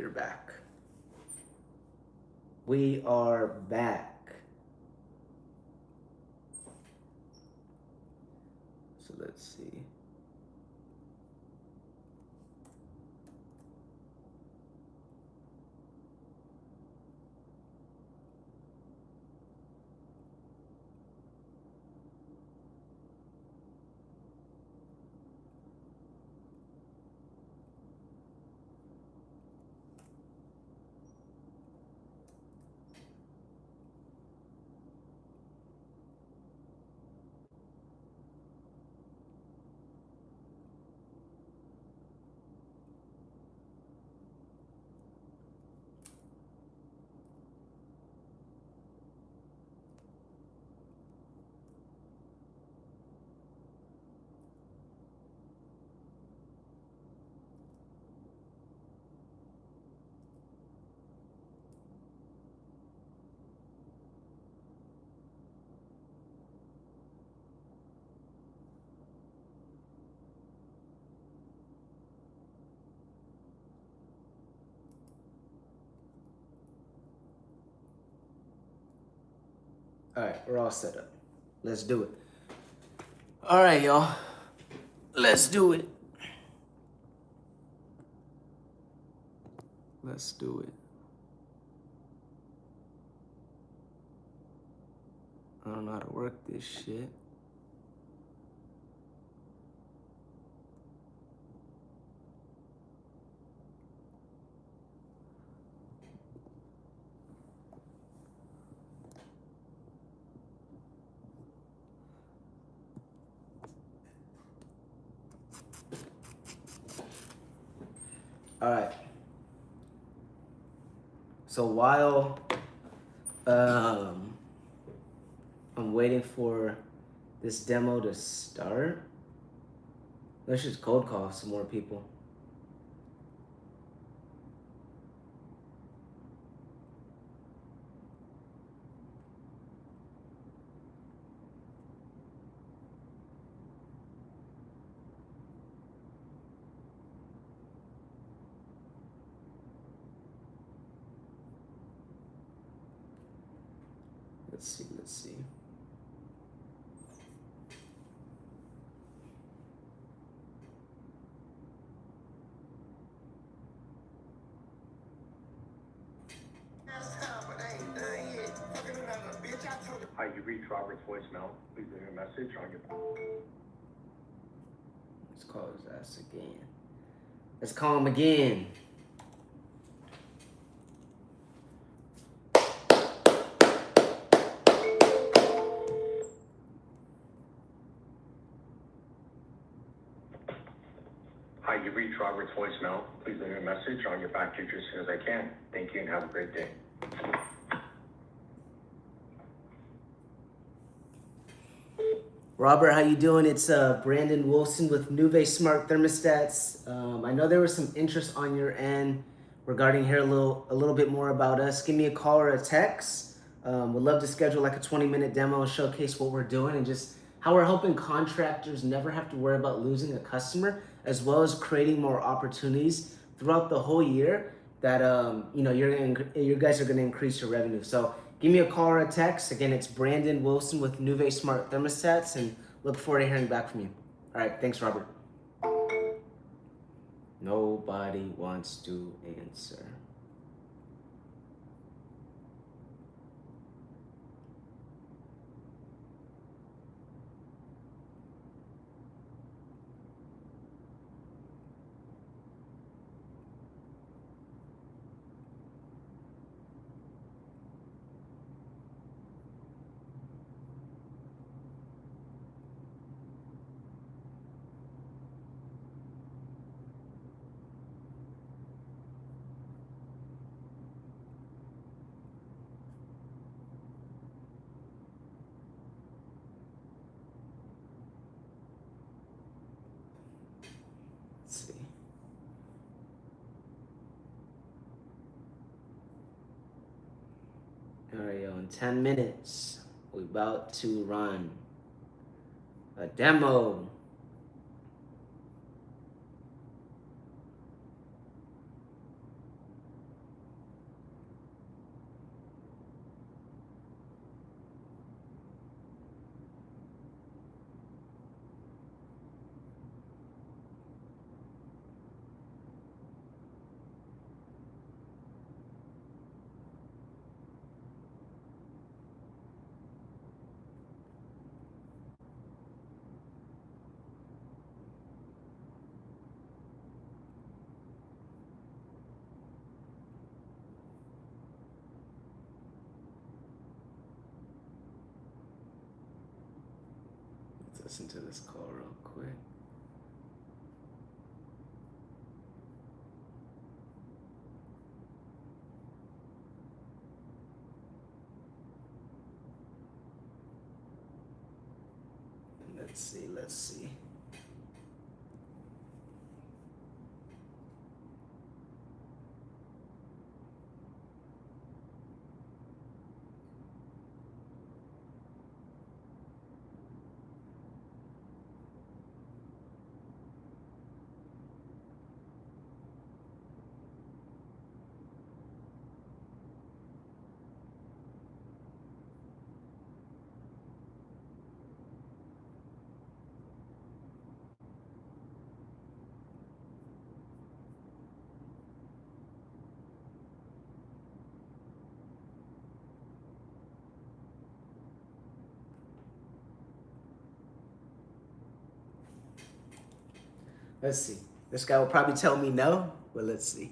We're back. We are back. So let's see. All right, we're all set up. Let's do it. All right, y'all. Let's do it. Let's do it. I don't know how to work this shit. All right. So while I'm waiting for this demo to start, let's just cold call some more people. Let's see. Hi, you reached Robert's voicemail. Please leave a message on your... Let's call his ass again. Let's call him again. Hi, you reached Robert's voicemail. Please leave a message. I'll get back to you as soon as I can. Thank you and have a great day. Robert, how you doing? It's Brandon Wilson with Nuve Smart Thermostats. I know there was some interest on your end regarding hearing a little bit more about us. Give me a call or a text. We'd love to schedule like a 20-minute demo and showcase what we're doing and just how we're helping contractors never have to worry about losing a customer, as well as creating more opportunities throughout the whole year that you guys are gonna increase your revenue. So give me a call or a text. Again, it's Brandon Wilson with Nuve Smart Thermostats, and look forward to hearing back from you. All right, thanks, Robert. Nobody wants to answer. Let's see. All right, yo, in 10 minutes, we're about to run a demo. listen to this call real quick. Let's see. Let's see. This guy will probably tell me no, but let's see.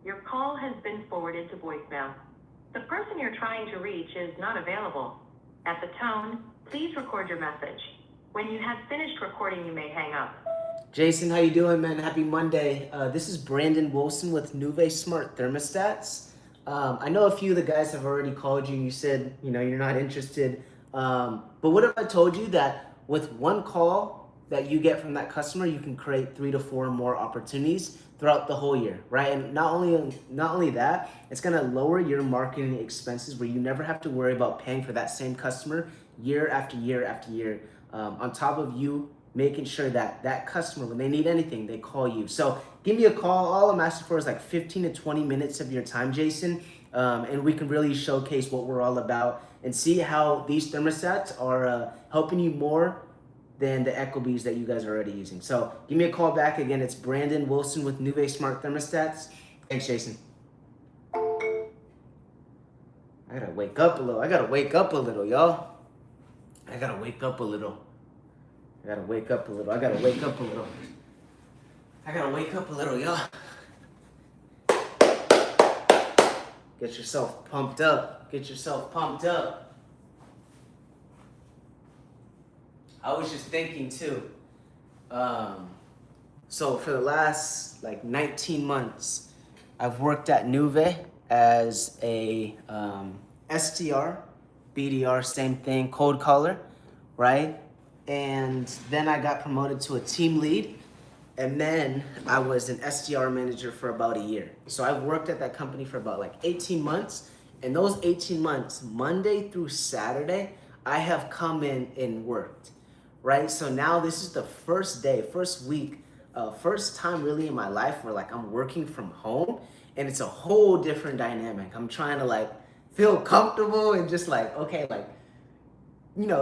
Your call has been forwarded to voicemail. The person you're trying to reach is not available. At the tone, please record your message. When you have finished recording, you may hang up. Jason, how you doing, man? Happy Monday. This is Brandon Wilson with Nuvve Smart Thermostats. I know a few of the guys have already called you and you said, you're not interested. But what if I told you that with one call that you get from that customer, you can create 3 to 4 more opportunities throughout the whole year, right? And not only that, it's gonna lower your marketing expenses where you never have to worry about paying for that same customer year after year after year. On top of you making sure that that customer, when they need anything, they call you. So give me a call. All I'm asking for is like 15 to 20 minutes of your time, Jason, and we can really showcase what we're all about and see how these thermostats are helping you more than the Ecobees that you guys are already using. So give me a call back. Again, it's Brandon Wilson with Nuvve Smart Thermostats. Thanks, Jason. I gotta wake up a little, y'all. I gotta wake up a little. I gotta wake up a little. Y'all. Get yourself pumped up. I was just thinking too. So for the last 19 months, I've worked at Nuvve as a SDR, BDR, same thing, cold caller, right? And then I got promoted to a team lead, and then I was an SDR manager for about a year. So I've worked at that company for about 18 months, and those 18 months, Monday through Saturday, I have come in and worked, right? So now this is the first week, first time really in my life where I'm working from home, and it's a whole different dynamic. I'm trying to feel comfortable and just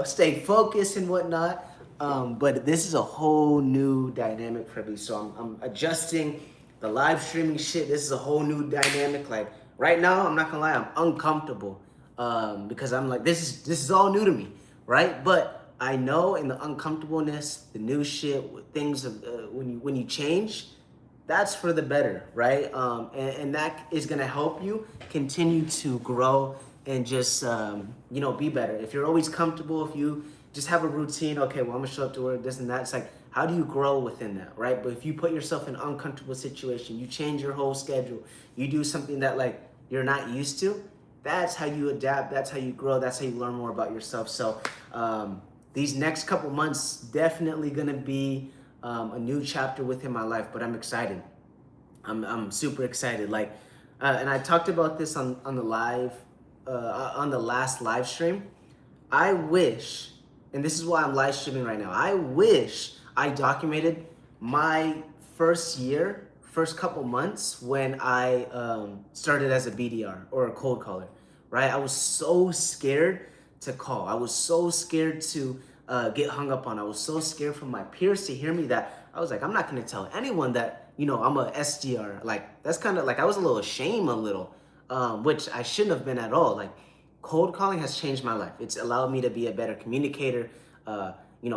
stay focused and whatnot. But this is a whole new dynamic for me. So I'm adjusting the live streaming shit. This is a whole new dynamic. Right now, I'm not gonna lie, I'm uncomfortable because I'm this is all new to me, right? But I know in the uncomfortableness, the new shit, things when you change, that's for the better, right? And that is gonna help you continue to grow and just be better. If you're always comfortable, if you just have a routine, okay, well, I'm gonna show up to work, this and that. It's how do you grow within that, right? But if you put yourself in an uncomfortable situation, you change your whole schedule, you do something that you're not used to, that's how you adapt, that's how you grow, that's how you learn more about yourself. So these next couple months definitely gonna be a new chapter within my life, but I'm excited. I'm super excited. And I talked about this on the live, on the last live stream. I wish, and this is why I'm live streaming right now, I wish I documented my first couple months when I started as a BDR or a cold caller, right? I was so scared to call. I was so scared to get hung up on. I was so scared for my peers to hear me that I was I'm not gonna tell anyone that, I'm a SDR. That's kind of I was a little ashamed which I shouldn't have been at all. cold calling has changed my life. It's allowed me to be a better communicator,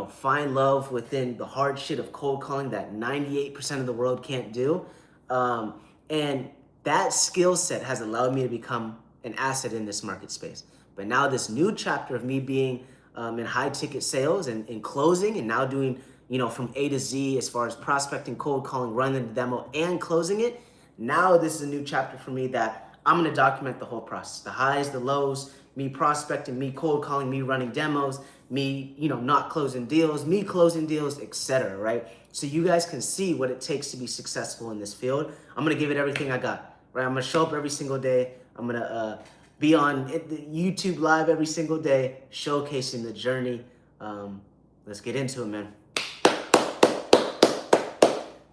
find love within the hard shit of cold calling that 98% of the world can't do. And that skill set has allowed me to become an asset in this market space. But now this new chapter of me being in high ticket sales and in closing, and now doing, from A to Z as far as prospecting, cold calling, running the demo, and closing it. Now this is a new chapter for me that I'm gonna document the whole process, the highs, the lows, me prospecting, me cold calling, me running demos, me, not closing deals, me closing deals, etc. Right? So you guys can see what it takes to be successful in this field. I'm gonna give it everything I got. Right? I'm gonna show up every single day. I'm gonna be on YouTube live every single day, showcasing the journey. Let's get into it, man.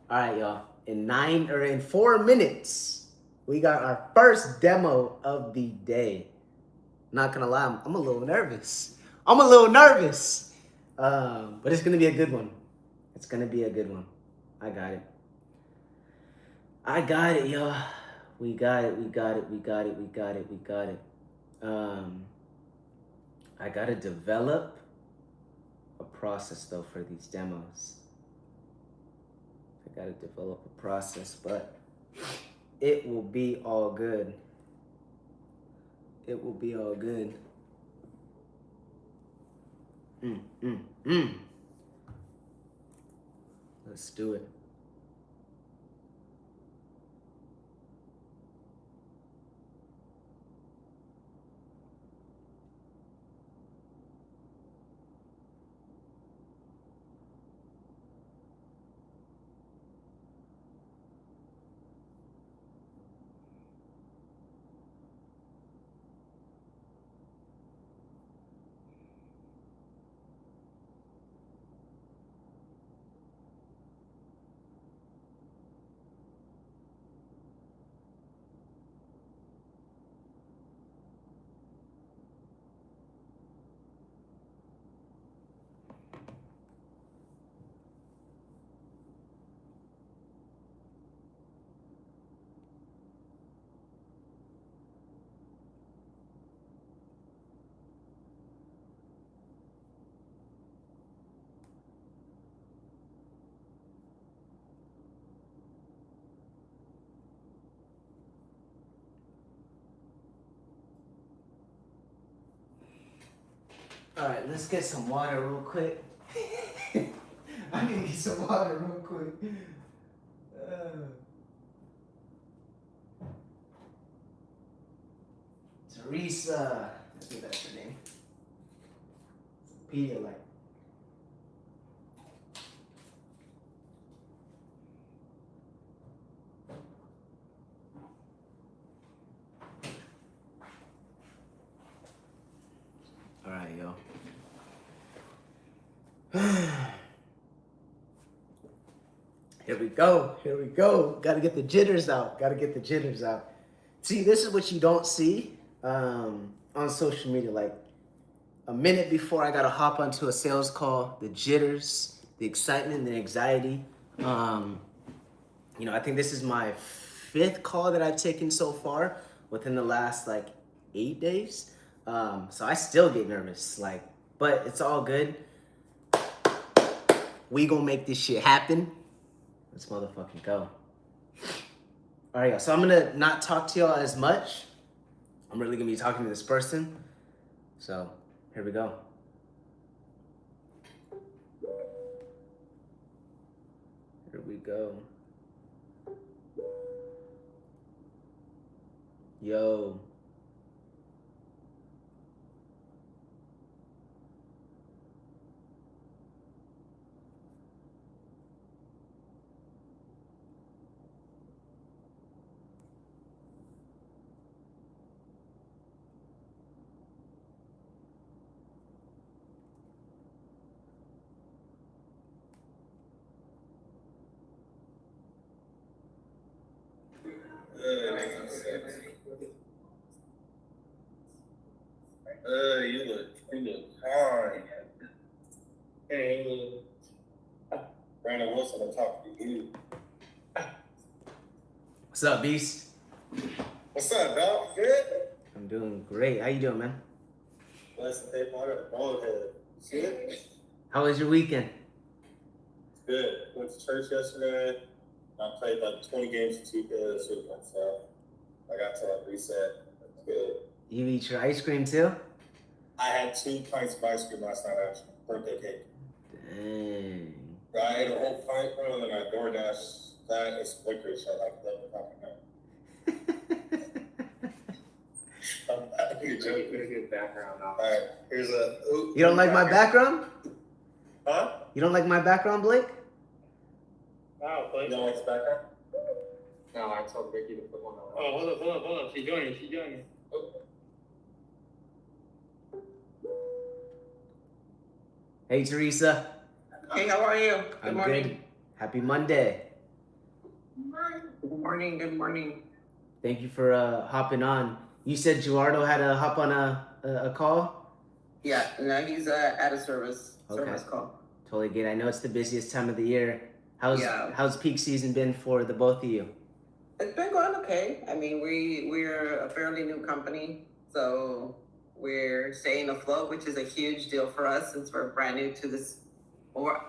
All right, y'all. In 4 minutes, we got our first demo of the day. Not gonna lie, I'm a little nervous. But it's gonna be a good one. It's gonna be a good one. I got it, y'all. We got it. I gotta develop a process though for these demos. I gotta develop a process, but it will be all good. It will be all good. Let's do it. All right, let's get some water real quick. I need to get some water real quick. Teresa, I think that's her name. Pedialyte. All right, yo. Here we go. Gotta get the jitters out. See, this is what you don't see on social media. Like a minute before I gotta hop onto a sales call, the jitters, the excitement, the anxiety. I think this is my 5th call that I've taken so far within the last 8 days. So I still get nervous, but it's all good. We gonna make this shit happen. Let's motherfucking go. All right, y'all. So I'm gonna not talk to y'all as much. I'm really gonna be talking to this person. So here we go. Here we go. Yo. You look hard. Hey, Brandon Wilson, I'm talking to you. What's up, Beast? What's up, dog? Good? I'm doing great. How you doing, man? Bless the paper, I got a bald head. Shit. How was your weekend? Good. Went to church yesterday. I played like 20 games of 2K this weekend, so I got to like reset. That's good. You eat your ice cream too? I had 2 pints of ice cream last night, actually. Birthday cake. Dang. Bro, I ate a whole pint, bro, and then I DoorDash that and some licorice at like 11 o'clock at night. I'm Pretty good background now. Alright, here's a. You don't like my background? Huh? You don't like my background, Blake? Wow, You don't like his background? No, I told Ricky to put one on. Oh, hold up. She joining. Hey, Teresa. Hey, how are you? Good I'm morning. good. Happy Monday. Good morning. Thank you for hopping on. You said Gerardo had to hop on a call? Yeah, no, he's at a service Okay. call. Totally get it. I know it's the busiest time of the year. How's Yeah. how's peak season been for the both of you? It's been going okay. I mean, we're a fairly new company, so we're staying afloat, which is a huge deal for us since we're brand new to this. Or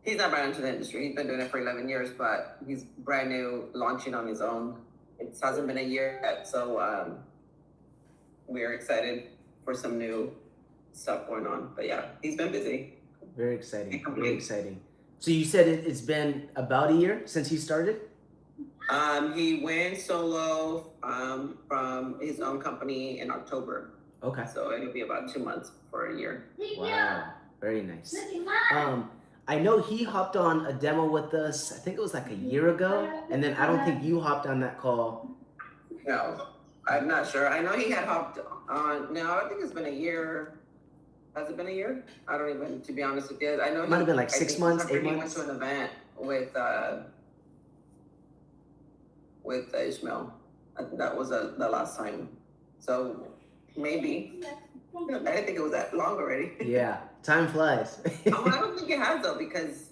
he's not brand new to the industry. He's been doing it for 11 years, but he's brand new, launching on his own. It hasn't been a year yet, so we're excited for some new stuff going on. But yeah, he's been busy. Very exciting. Yeah. Very exciting. So you said it's been about a year since he started? He went solo from his own company in October, Okay. so it'll be about 2 months for a year. Wow. Very nice. I know he hopped on a demo with us, I think it was like a year ago, and then I don't think you hopped on that call. No, I'm not sure. I know he had hopped on. No, I think it's been a year. Has it been a year? I don't even, to be honest with you. I know Might have been like I 6 think months, he 8 went months. to an event with Ishmael. I think that was the last time. So maybe. I didn't think it was that long already. Yeah, time flies. Oh, I don't think it has though, because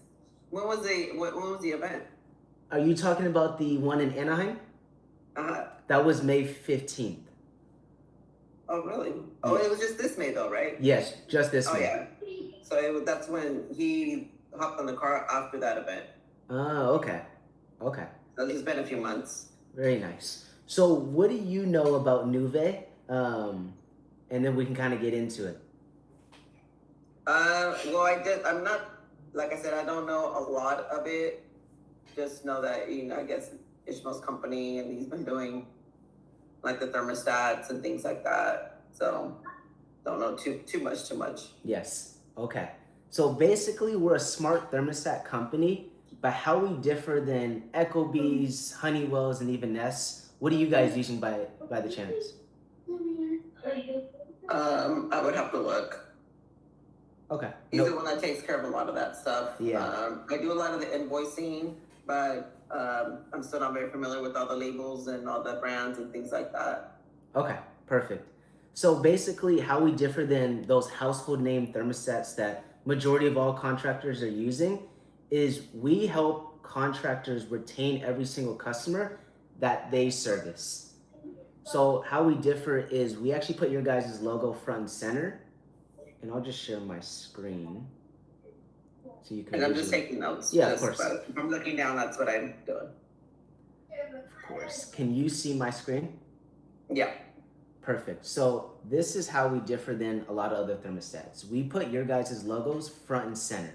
when was the event? Are you talking about the one in Anaheim? Uh, That was May 15th. oh really? Oh, Yes. it was just this May though, right? Yes, just this Oh May. yeah. So that's when he hopped on the car after that event. Oh, okay. Okay. So it's been a few months. Very nice. So what do you know about Nuve? And then we can kind of get into it. Well, I'm not, like I said, I don't know a lot of it. Just know that, I guess Ishmael's company, and he's been doing like the thermostats and things like that. So don't know too much. Yes. Okay. So basically, we're a smart thermostat company, but how we differ than Ecobees, Honeywells, and even Nest. What are you guys using by the chance? I would have to look. Okay. He's Nope. the one that takes care of a lot of that stuff. Yeah. I do a lot of the invoicing, but I'm still not very familiar with all the labels and all the brands and things like that. Okay, perfect. So basically, how we differ than those household name thermostats that majority of all contractors are using is we help contractors retain every single customer that they service. So how we differ is we actually put your guys' logo front and center, and I'll just share my screen so you can. And I'm just visually- taking notes. Yeah, of course. But if I'm looking down, that's what I'm doing. Of course. Can you see my screen? Yeah. Perfect. So this is how we differ than a lot of other thermostats. We put your guys' logos front and center.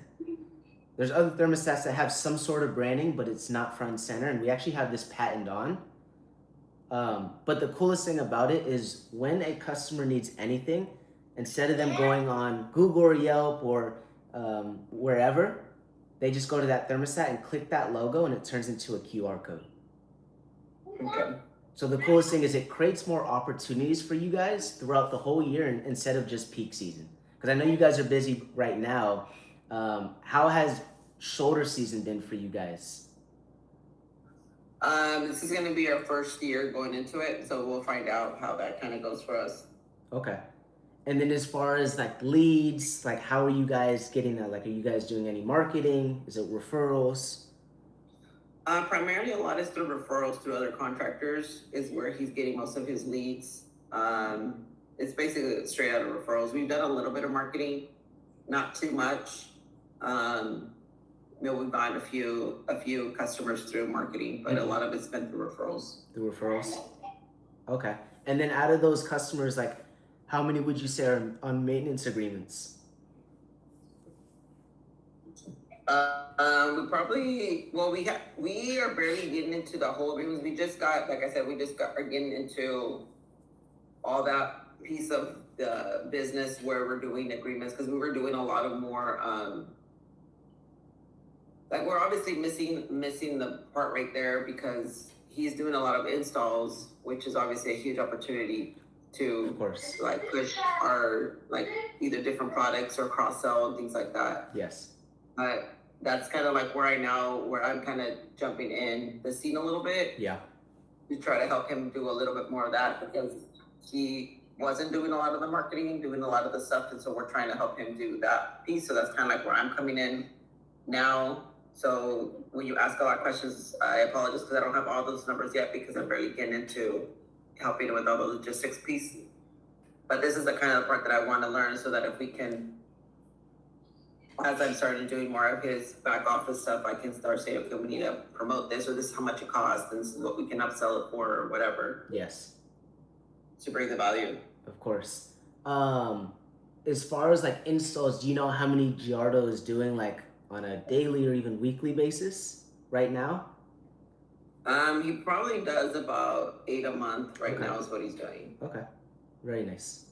There's other thermostats that have some sort of branding, but it's not front and center, and we actually have this patent on. But the coolest thing about it is when a customer needs anything, instead of them going on Google or Yelp or wherever, they just go to that thermostat and click that logo, and it turns into a QR code. Okay. So the coolest thing is it creates more opportunities for you guys throughout the whole year instead of just peak season. Because I know you guys are busy right now. How has shoulder season been for you guys? This is going to be our first year going into it, so we'll find out how that kind of goes for us. Okay. And then as far as like leads, like how are you guys getting that? Like, are you guys doing any marketing? Is it referrals? Primarily, a lot is through referrals through other contractors is where he's getting most of his leads. it's basically straight out of referrals. We've done a little bit of marketing, not too much. We've gotten a few customers through marketing, but a lot of it's been through referrals. The referrals. Okay. And then out of those customers, like, how many would you say are on maintenance agreements? We are barely getting into the whole agreements. We just got, like I said, are getting into all that piece of the business where we're doing agreements, because we were doing a lot of more, like, we're obviously missing the part right there, because he's doing a lot of installs, which is obviously a huge opportunity to, Of course. like, push our, like, either different products or cross sell and things like that. Yes. But that's kind of like where I'm kind of jumping in the scene a little bit Yeah. to try to help him do a little bit more of that, because he wasn't doing a lot of the marketing, doing a lot of the stuff, and so we're trying to help him do that piece. So that's kind of like where I'm coming in now. So when you ask a lot of questions, I apologize because I don't have all those numbers yet, because I'm barely getting into helping with all the logistics piece. But this is the kind of part that I want to learn, so that if we can, as I'm starting doing more of his back office stuff, I can start saying, okay, we need to promote this, or this is how much it costs, and this is what we can upsell it for, or whatever, Yes. to bring the value. Of course. As far as like installs, do you know how many Giardo is doing, like, on a daily or even weekly basis right now? He probably does about 8 a month right Okay. now is what he's doing. Okay. Very nice.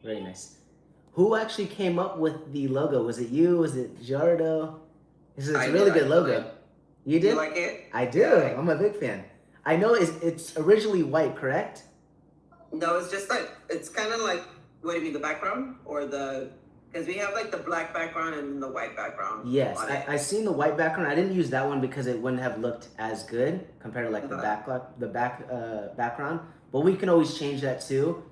Very nice. Who actually came up with the logo? Was it you? Was it Giardo? It's a I really did, good logo. You Do did? you like it? I do. Yeah. I'm a big fan. I know it's originally white, correct? No, it's just like, it's kind of like, what do you mean, the background or because we have like the black background and the white background. Yes. on it. I seen the white background. I didn't use that one because it wouldn't have looked as good compared to like the background. But we can always change that too.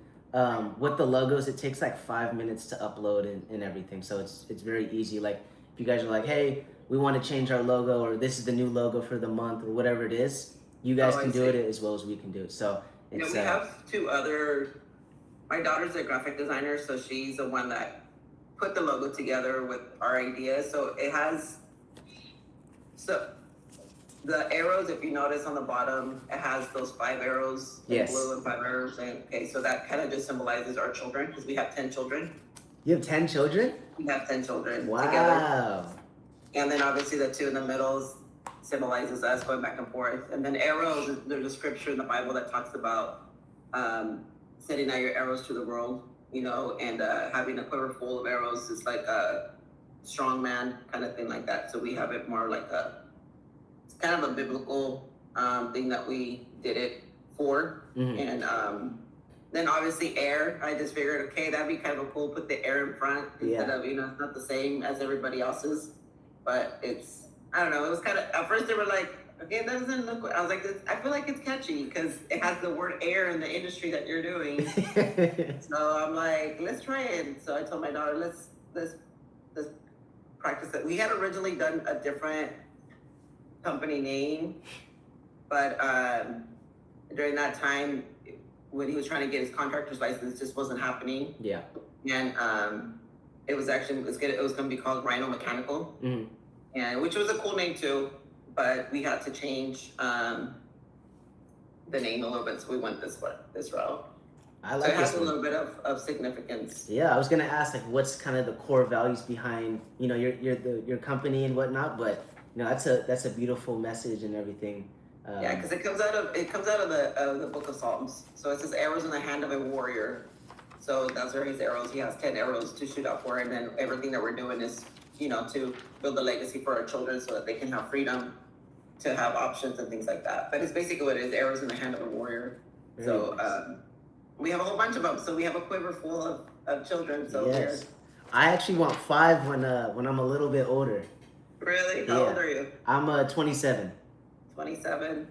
With the logos, it takes like 5 minutes to upload and everything. So it's very easy. Like if you guys are like, hey, we want to change our logo, or this is the new logo for the month, or whatever it is, you guys Oh, I can do see. it as well as we can do it. So it's we have 2 other. My daughter's a graphic designer, so she's the one that put the logo together with our ideas. So the arrows, if you notice on the bottom, it has those 5 arrows in Yes. blue and 5 arrows. And okay, so that kind of just symbolizes our children, because we have 10 children. You have 10 children? We have 10 children Wow. together. And then obviously the 2 in the middle symbolizes us going back and forth. And then arrows, there's a scripture in the Bible that talks about sending out your arrows to the world, and having a quiver full of arrows is like a strong man kind of thing like that. So we have it more like it's kind of a biblical thing that we did it for. Mhm. And then obviously air, I just figured, okay, that'd be kind of cool, put the air in front instead of, it's not the same as everybody else's, but I don't know, it was kind of, at first they were like, okay, that doesn't look, I was like, I feel like it's catchy because it has the word air in the industry that you're doing. So I'm like, let's try it. So I told my daughter, let's practice it. We had originally done a different company name, but during that time, when he was trying to get his contractor's license, it just wasn't happening. Yeah. And it was going to be called Rhino Mechanical, Mhm. and which was a cool name too. But we had to change the name a little bit, so we went this route. I So like it has this a one. little bit of significance. Yeah, I was gonna ask like what's kind of the core values behind your company and whatnot, but that's a beautiful message and everything. Yeah, because it comes out of the Book of Psalms. So it says arrows in the hand of a warrior. So that's where his arrows. He has 10 arrows to shoot out for, and then everything that we're doing is to build a legacy for our children so that they can have freedom to have options and things like that. But it's basically what it is: arrows in the hand of a warrior. Very So nice. we have a whole bunch of them. So we have a quiver full of children. So Yes, I actually want 5 when I'm a little bit older. really, how Yeah. old are you? I'm 27. 27.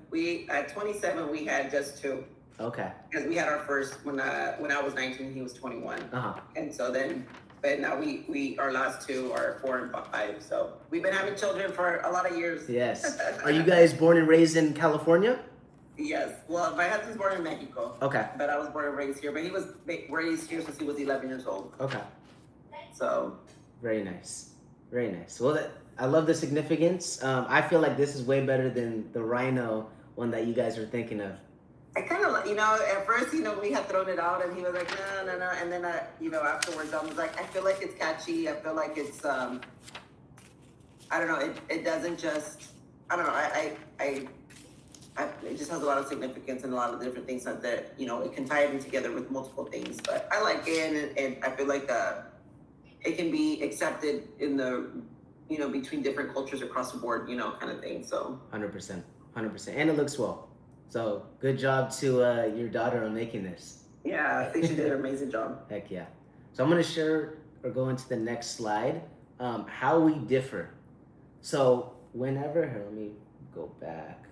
At 27 we had just 2. Okay. Because we had our first when I was 19, he was 21, Uh-huh. and so then, but now we our last 2 are 4 and 5. So we've been having children for a lot of years. Yes. Are you guys born and raised in California? Yes. Well, my husband's born in Mexico, Okay. but I was born and raised here. But he was raised here since he was 11 years old. Okay. So Very nice. Very nice. Well, I love the significance. I feel like this is way better than the Rhino one that you guys are thinking of. I kind of, at first, we had thrown it out, and he was like, no, no, no, and then, afterwards, I was like, I feel like it's catchy. I feel like it's, I don't know. It doesn't just, I don't know. It just has a lot of significance and a lot of different things that it can tie them together with multiple things. But I like it, and I feel like it can be accepted in the, between different cultures across the board, kind of thing. So 100%. 100%. And it looks well. So good job to your daughter on making this. yeah, I think she did an amazing job. Heck yeah. So I'm going to share or go into the next slide, how we differ. So whenever, here, let me go back.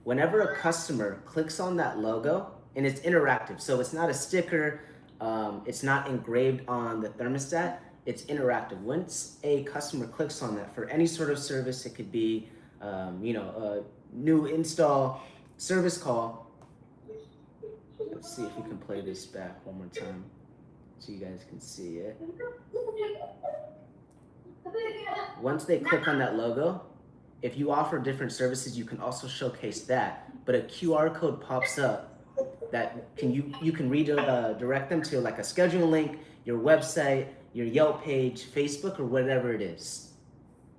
Whenever a customer clicks on that logo, and it's interactive, so it's not a sticker, it's not engraved on the thermostat, it's interactive. Once a customer clicks on that for any sort of service, it could be, a new install, service call. Let's see if we can play this back one more time so you guys can see it. Once they click on that logo, if you offer different services, you can also showcase that. But a QR code pops up that you can redirect them to like a schedule link, your website, your Yelp page, Facebook, or whatever it is.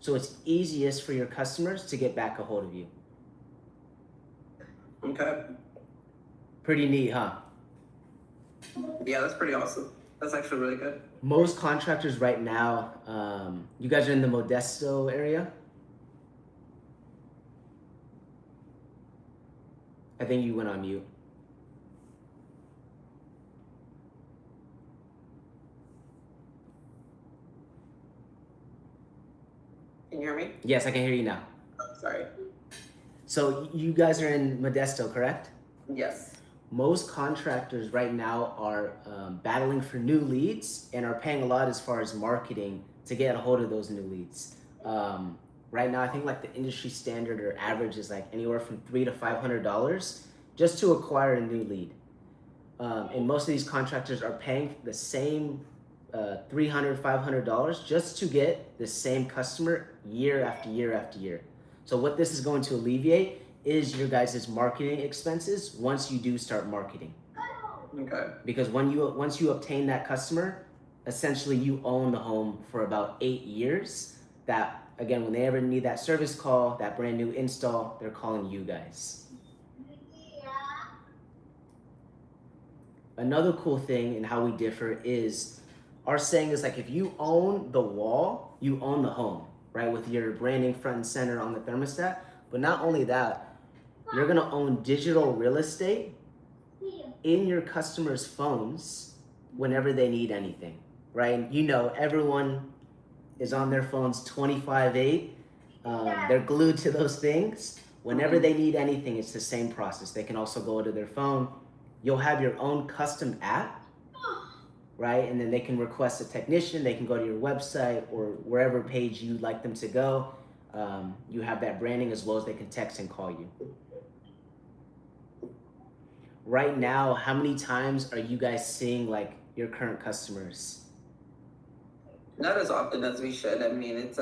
So it's easiest for your customers to get back a hold of you. Okay. Pretty neat, huh? Yeah, that's pretty awesome. That's actually really good. Most contractors right now, you guys are in the Modesto area? I think you went on mute. Can you hear me? Yes, I can hear you now. Oh, sorry. So you guys are in Modesto, correct? Yes. Most contractors right now are battling for new leads and are paying a lot as far as marketing to get a hold of those new leads. Right now, I think like the industry standard or average is like anywhere from $300 to $500 just to acquire a new lead. And most of these contractors are paying the same $300, $500 just to get the same customer year after year after year. So what this is going to alleviate is your guys' marketing expenses once you do start marketing. Okay. Because once you obtain that customer, essentially you own the home for about 8 years. That, again, when they ever need that service call, that brand new install, they're calling you guys. Another cool thing in how we differ is our saying is like if you own the wall, you own the home, right? With your branding front and center on the thermostat. But not only that, you're gonna own digital real estate in your customers' phones whenever they need anything, right? You know, everyone is on their phones 25/8. They're glued to those things. Whenever they need anything, it's the same process. They can also go to their phone. You'll have your own custom app, right? And then they can request a technician. They can go to your website or wherever page you'd like them to go. You have that branding as well as they can text and call you. Right now, how many times are you guys seeing like your current customers? Not as often as we should. I mean, it's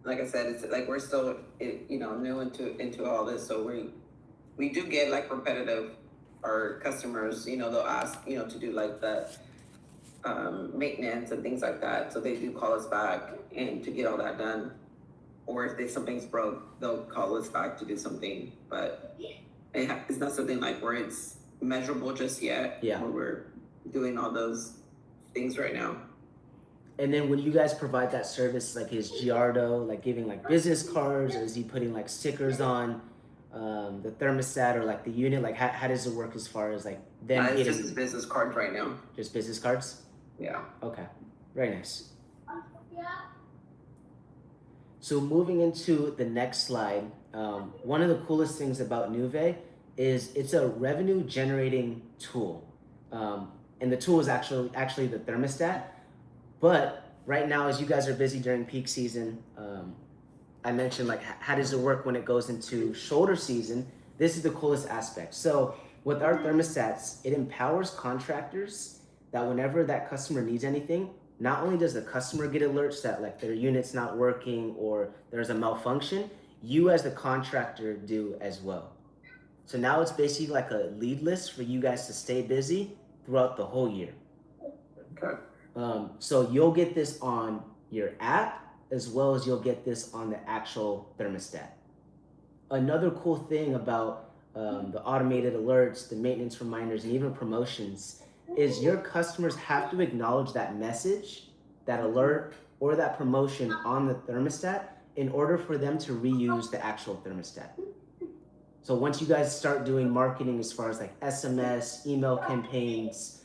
like I said, it's like we're still new into all this, so we do get like repetitive. Our customers, they'll ask, to do like the maintenance and things like that. So they do call us back and to get all that done. Or if something's broke, they'll call us back to do something. But it's not something like where it's measurable just yet. Yeah. Where we're doing all those things right now. And then when you guys provide that service, like is Giardo like giving like business cards, or is he putting like stickers on the thermostat or like the unit? Like how does it work as far as like them It's getting just business cards right now. just business cards? Yeah. Okay, very nice. So moving into the next slide, one of the coolest things about Nuvve is it's a revenue generating tool. And the tool is actually the thermostat. But right now, as you guys are busy during peak season, I mentioned like how does it work when it goes into shoulder season. This is the coolest aspect. So with our thermostats, it empowers contractors that whenever that customer needs anything, not only does the customer get alerts that like their unit's not working or there's a malfunction, you as the contractor do as well. So now it's basically like a lead list for you guys to stay busy throughout the whole year. Okay. So you'll get this on your app as well as you'll get this on the actual thermostat. Another cool thing about the automated alerts, the maintenance reminders, and even promotions is your customers have to acknowledge that message, that alert, or that promotion on the thermostat in order for them to reuse the actual thermostat. So once you guys start doing marketing as far as like SMS, email campaigns,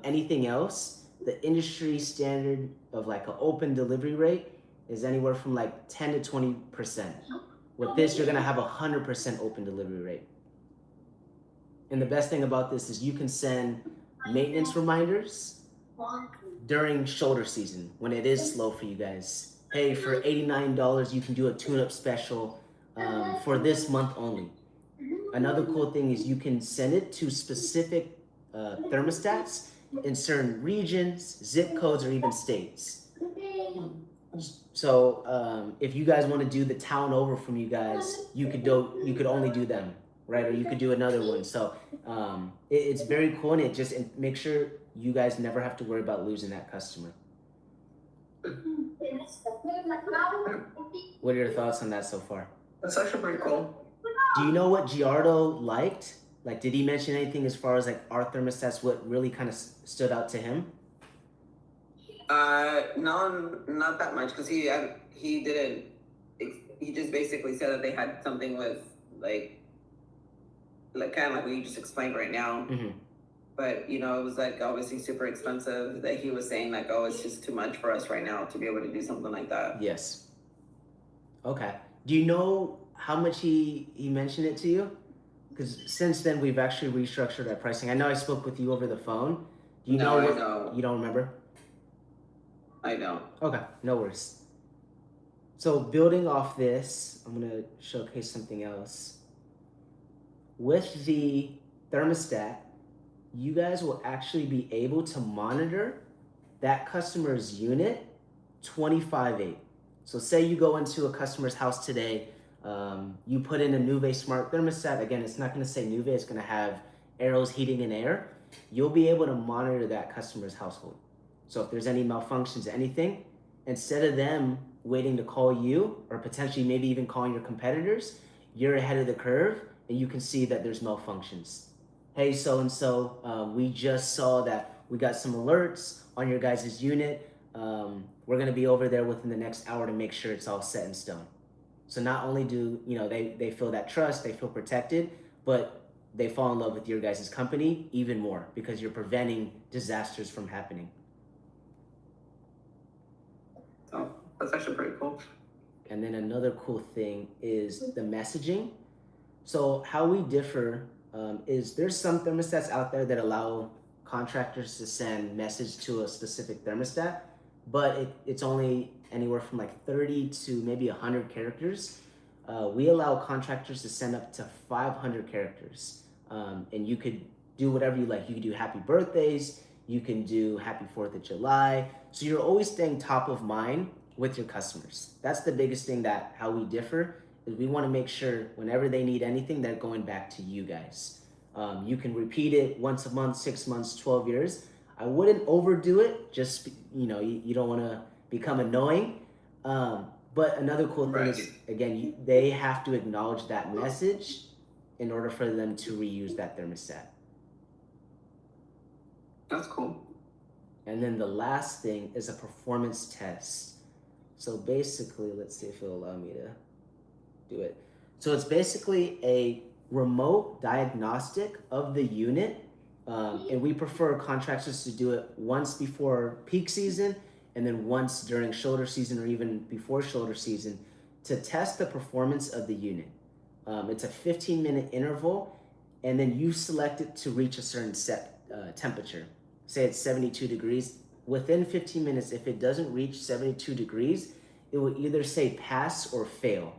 anything else, the industry standard of like an open delivery rate is anywhere from like 10 to 20%. With this, you're gonna have 100% open delivery rate. And the best thing about this is you can send maintenance reminders during shoulder season when it is slow for you guys. Hey, for $89, you can do a tune-up special for this month only. Another cool thing is you can send it to specific thermostats in certain regions, zip codes, or even states. So if you guys want to do the town over from you guys, you could only do them, right? Or you could do another one. So it's very cool, and it makes sure you guys never have to worry about losing that customer. What are your thoughts on that so far? That's actually pretty cool. Do you know what Giardo liked? Like, did he mention anything as far as like our thermostats? What really kind of stood out to him? No, not that much, because he didn't. He just basically said that they had something with like kind of like what you just explained right now. Mm-hmm. But you know, it was like obviously super expensive. That he was saying like, oh, it's just too much for us right now to be able to do something like that. Yes. Okay. Do you know how much he mentioned it to you? Because since then we've actually restructured our pricing. I know I spoke with you over the phone. Do you know what? No. You don't remember? I don't. Okay, no worries. So building off this, I'm gonna showcase something else. With the thermostat, you guys will actually be able to monitor that customer's unit 25/8. So say you go into a customer's house today, you put in a Nuvve smart thermostat. Again, it's not gonna say Nuvve, it's gonna have arrows, heating, and air. You'll be able to monitor that customer's household. So if there's any malfunctions, anything, instead of them waiting to call you or potentially maybe even calling your competitors, you're ahead of the curve and you can see that there's malfunctions. Hey, so-and-so, we just saw that we got some alerts on your guys' unit. We're gonna be over there within the next hour to make sure it's all set in stone. So not only do they feel that trust, they feel protected, but they fall in love with your guys' company even more because you're preventing disasters from happening. So that's actually pretty cool. And then another cool thing is the messaging. So how we differ is there's some thermostats out there that allow contractors to send message to a specific thermostat, but it's only anywhere from like 30 to maybe 100 characters. We allow contractors to send up to 500 characters. And you could do whatever you like. You could do happy birthdays, you can do happy 4th of July. So you're always staying top of mind with your customers. That's the biggest thing that how we differ is we want to make sure whenever they need anything, they're going back to you guys. You can repeat it once a month, 6 months, 12 years. I wouldn't overdo it. Just, you don't want to become annoying. But another cool thing is, again, they have to acknowledge that message in order for them to reuse that thermostat. That's cool. And then the last thing is a performance test. So basically, let's see if it'll allow me to do it. So it's basically a remote diagnostic of the unit. And we prefer contractors to do it once before peak season and then once during shoulder season or even before shoulder season to test the performance of the unit. It's a 15-minute interval, and then you select it to reach a certain set temperature. Say it's 72 degrees. Within 15 minutes, if it doesn't reach 72 degrees, it will either say pass or fail.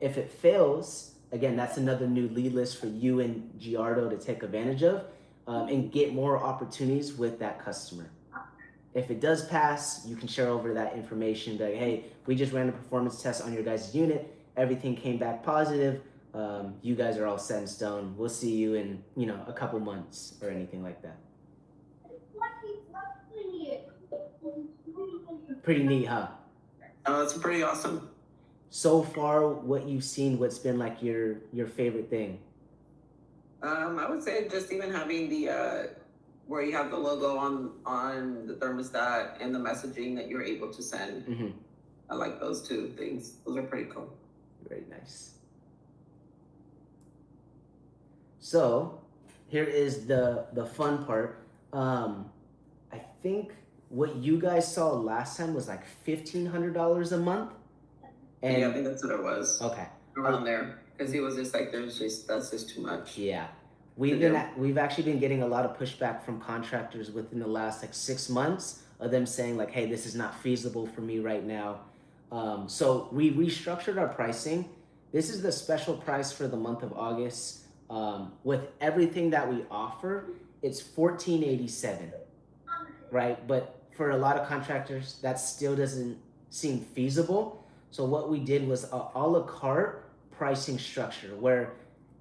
If it fails, again, that's another new lead list for you and Giardo to take advantage of and get more opportunities with that customer. If it does pass, you can share over that information. Like, hey, we just ran a performance test on your guys' unit. Everything came back positive. You guys are all set in stone. We'll see you in, a couple months or anything like that. Pretty neat, huh? Oh, it's pretty awesome. So far, what you've seen, what's been like your favorite thing? I would say just even having the where you have the logo on the thermostat and the messaging that you're able to send. Mm-hmm. I like those two things. Those are pretty cool. Very nice. So here is the fun part. I think what you guys saw last time was like $1,500 a month. And yeah, I think that's what it was. Okay. Around there, because he was just like, that's just too much. Yeah. We've actually been getting a lot of pushback from contractors within the last like 6 months of them saying like, hey, this is not feasible for me right now. So we restructured our pricing. This is the special price for the month of August. With everything that we offer, it's $1,487, right? But for a lot of contractors, that still doesn't seem feasible. So what we did was a la carte pricing structure where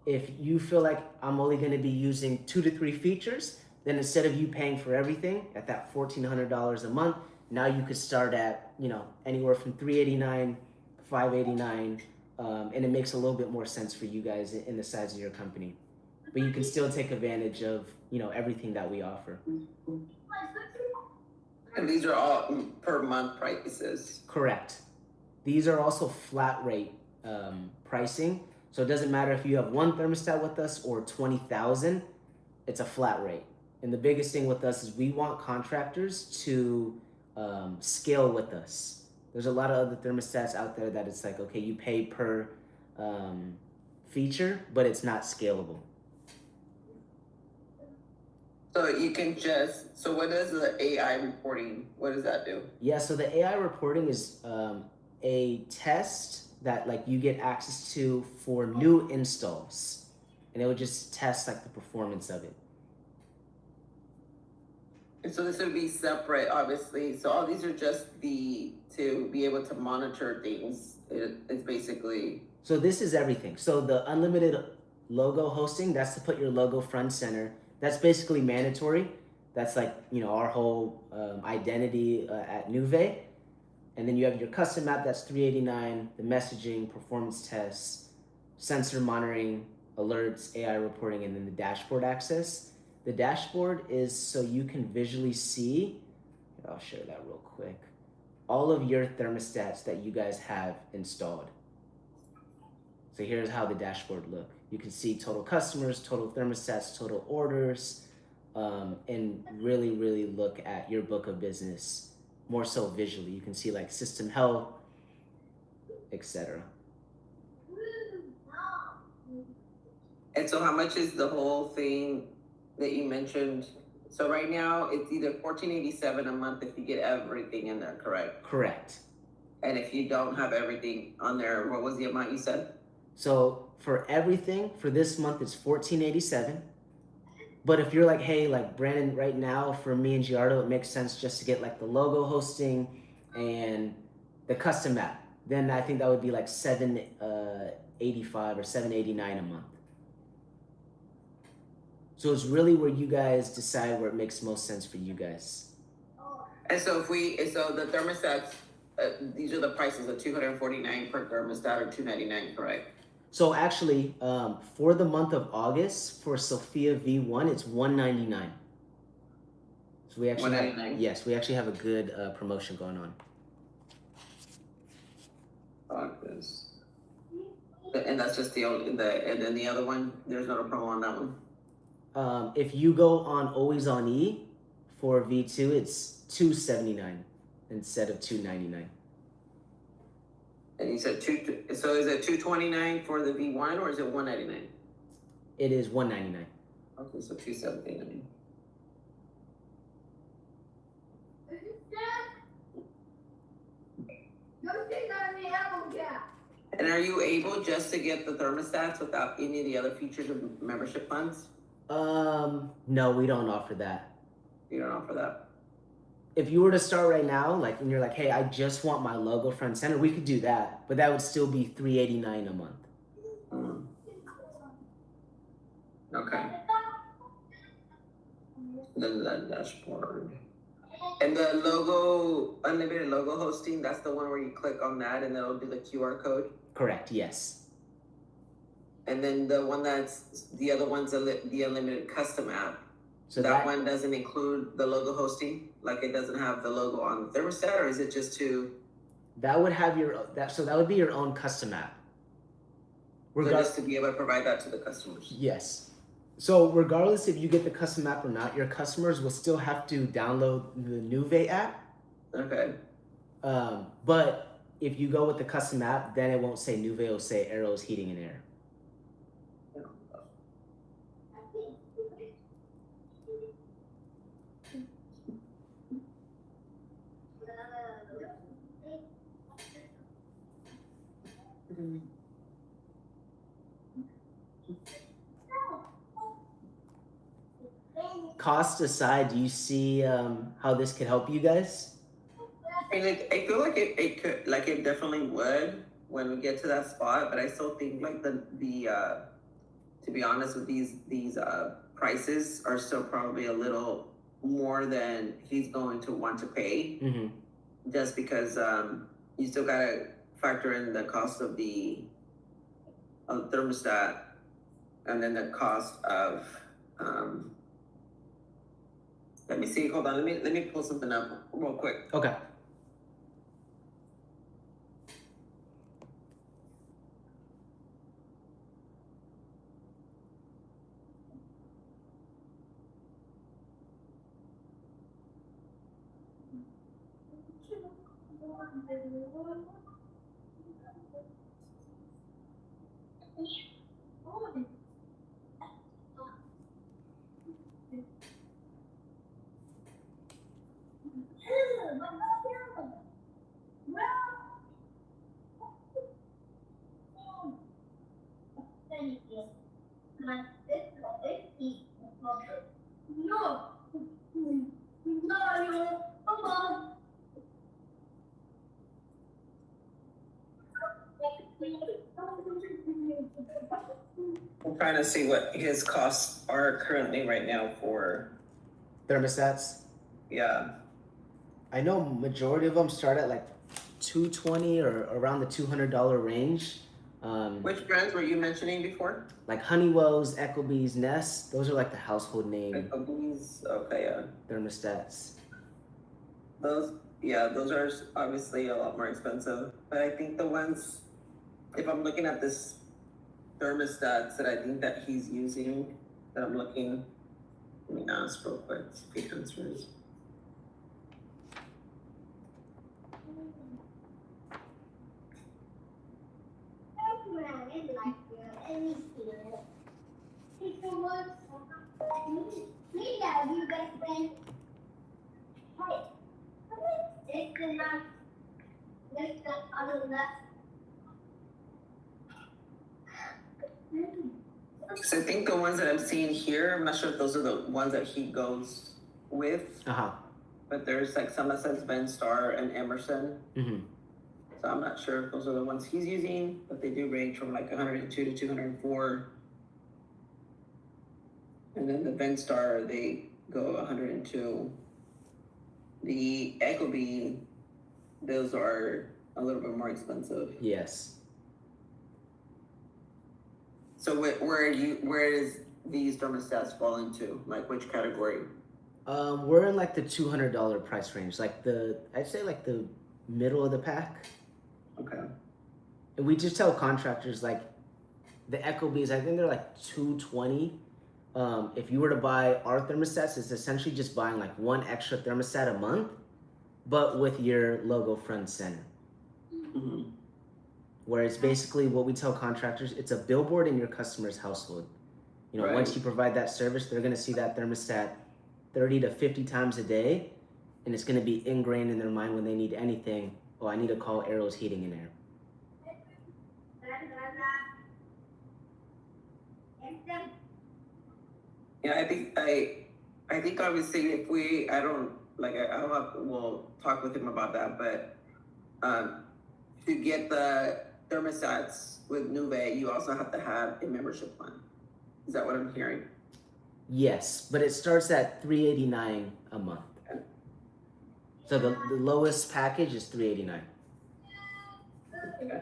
if you feel like I'm only going to be using 2 to 3 features, then instead of you paying for everything at that $1,400 a month, now you could start at, anywhere from $389, $589, and it makes a little bit more sense for you guys in the size of your company. But you can still take advantage of, everything that we offer. And these are all per month prices. Correct. These are also flat rate pricing. So it doesn't matter if you have 1 thermostat with us or 20,000, it's a flat rate. And the biggest thing with us is we want contractors to scale with us. There's a lot of other thermostats out there that it's like, okay, you pay per feature, but it's not scalable. So you can so what does the AI reporting, what does that do? Yeah, so the AI reporting is a test that like you get access to for new installs, and it would just test like the performance of it. And so this would be separate, obviously. So all these are just to be able to monitor things. It's basically. So this is everything. So the unlimited logo hosting, that's to put your logo front center. That's basically mandatory. That's like, our whole identity at Nuvei. And then you have your custom app, that's $389, the messaging, performance tests, sensor monitoring, alerts, AI reporting, and then the dashboard access. The dashboard is so you can visually see, I'll share that real quick, all of your thermostats that you guys have installed. So here's how the dashboard look. You can see total customers, total thermostats, total orders, and really, really look at your book of business more so visually. You can see like system health, etc. And so how much is the whole thing that you mentioned? So right now it's either $1,487 a month if you get everything in there, correct? Correct. And if you don't have everything on there, what was the amount you said? So for everything for this month, it's $1,487. But if you're like, hey, like Brandon, right now for me and Giardo, it makes sense just to get like the logo hosting and the custom app, then I think that would be like $785 or $789 a month. So it's really where you guys decide where it makes most sense for you guys. And so so the thermostats, these are the prices of $249 per thermostat or $299, correct? So actually, for the month of August, for Sophia V1, it's $199. So we actually $199? we actually have a good promotion going on. August. And that's just and then the other one, there's not a promo on that one? If you go on Always On E for V2, it's $279 instead of $299. And you said so is it $229 for the V1 or is it $199? It is $199. Okay, so $279. And are you able just to get the thermostats without any of the other features of membership funds? No, we don't offer that. You don't offer that. If you were to start right now, like, and you're like, hey, I just want my logo front and center, we could do that, but that would still be $389 a month. Mm. Okay. Then the dashboard. And the logo, unlimited logo hosting, that's the one where you click on that and it'll do the QR code. Correct, yes. And then the one the other one's the unlimited custom app. So that one doesn't include the logo hosting? Like it doesn't have the logo on the thermostat, or is it just to? That would have so that would be your own custom app. Just to be able to provide that to the customers. Yes. So regardless if you get the custom app or not, your customers will still have to download the Nuvei app. Okay. But if you go with the custom app, then it won't say Nuvei, it'll say Arrows Heating and Air. Cost aside, do you see how this could help you guys? And I feel like it could, like it definitely would when we get to that spot, but I still think like the to be honest with these prices are still probably a little more than he's going to want to pay. Mm-hmm. Just because you still gotta factor in the cost of the thermostat and then the cost of let me see, hold on, let me pull something up real quick. Okay. I'm trying to see what his costs are currently right now for Thermostats. yeah. I know majority of them start at like $220 or around the $200 range. Which brands were you mentioning before? Like Honeywell's, Ecobee's, Nest. Those are like the household name Okay, yeah. thermostats. Those are obviously a lot more expensive. But I think the ones, if I'm looking at this thermostats that I think that he's using, that I'm looking, let me ask real quick if he answers. So I think the ones that I'm seeing here, I'm not sure if those are the ones that he goes with, Uh-huh. but there's like some that says Venstar and Emerson. Mm-hmm. So I'm not sure if those are the ones he's using, but they do range from like 102 to 204. And then the Venstar, they go 102. The Ecobee, those are a little bit more expensive. Yes. So where does these thermostats fall into? Like which category? We're in like the $200 price range, like I'd say like the middle of the pack. Okay. And we just tell contractors like the Ecobees, I think they're like $220. If you were to buy our thermostats, it's essentially just buying like one extra thermostat a month, but with your logo front center. Mm-hmm. Where it's basically what we tell contractors, it's a billboard in your customer's household. You know, Right. Once you provide that service, they're gonna see that thermostat 30 to 50 times a day, and it's gonna be ingrained in their mind when they need anything. Oh, I need to call Arrows Heating and Air. Yeah, I think obviously if we, I don't, like, I'll have, we'll talk with him about that, but, to get the thermostats with Nuve, you also have to have a membership plan. Is that what I'm hearing? Yes, but it starts at $389 a month. So the lowest package is $389. Okay.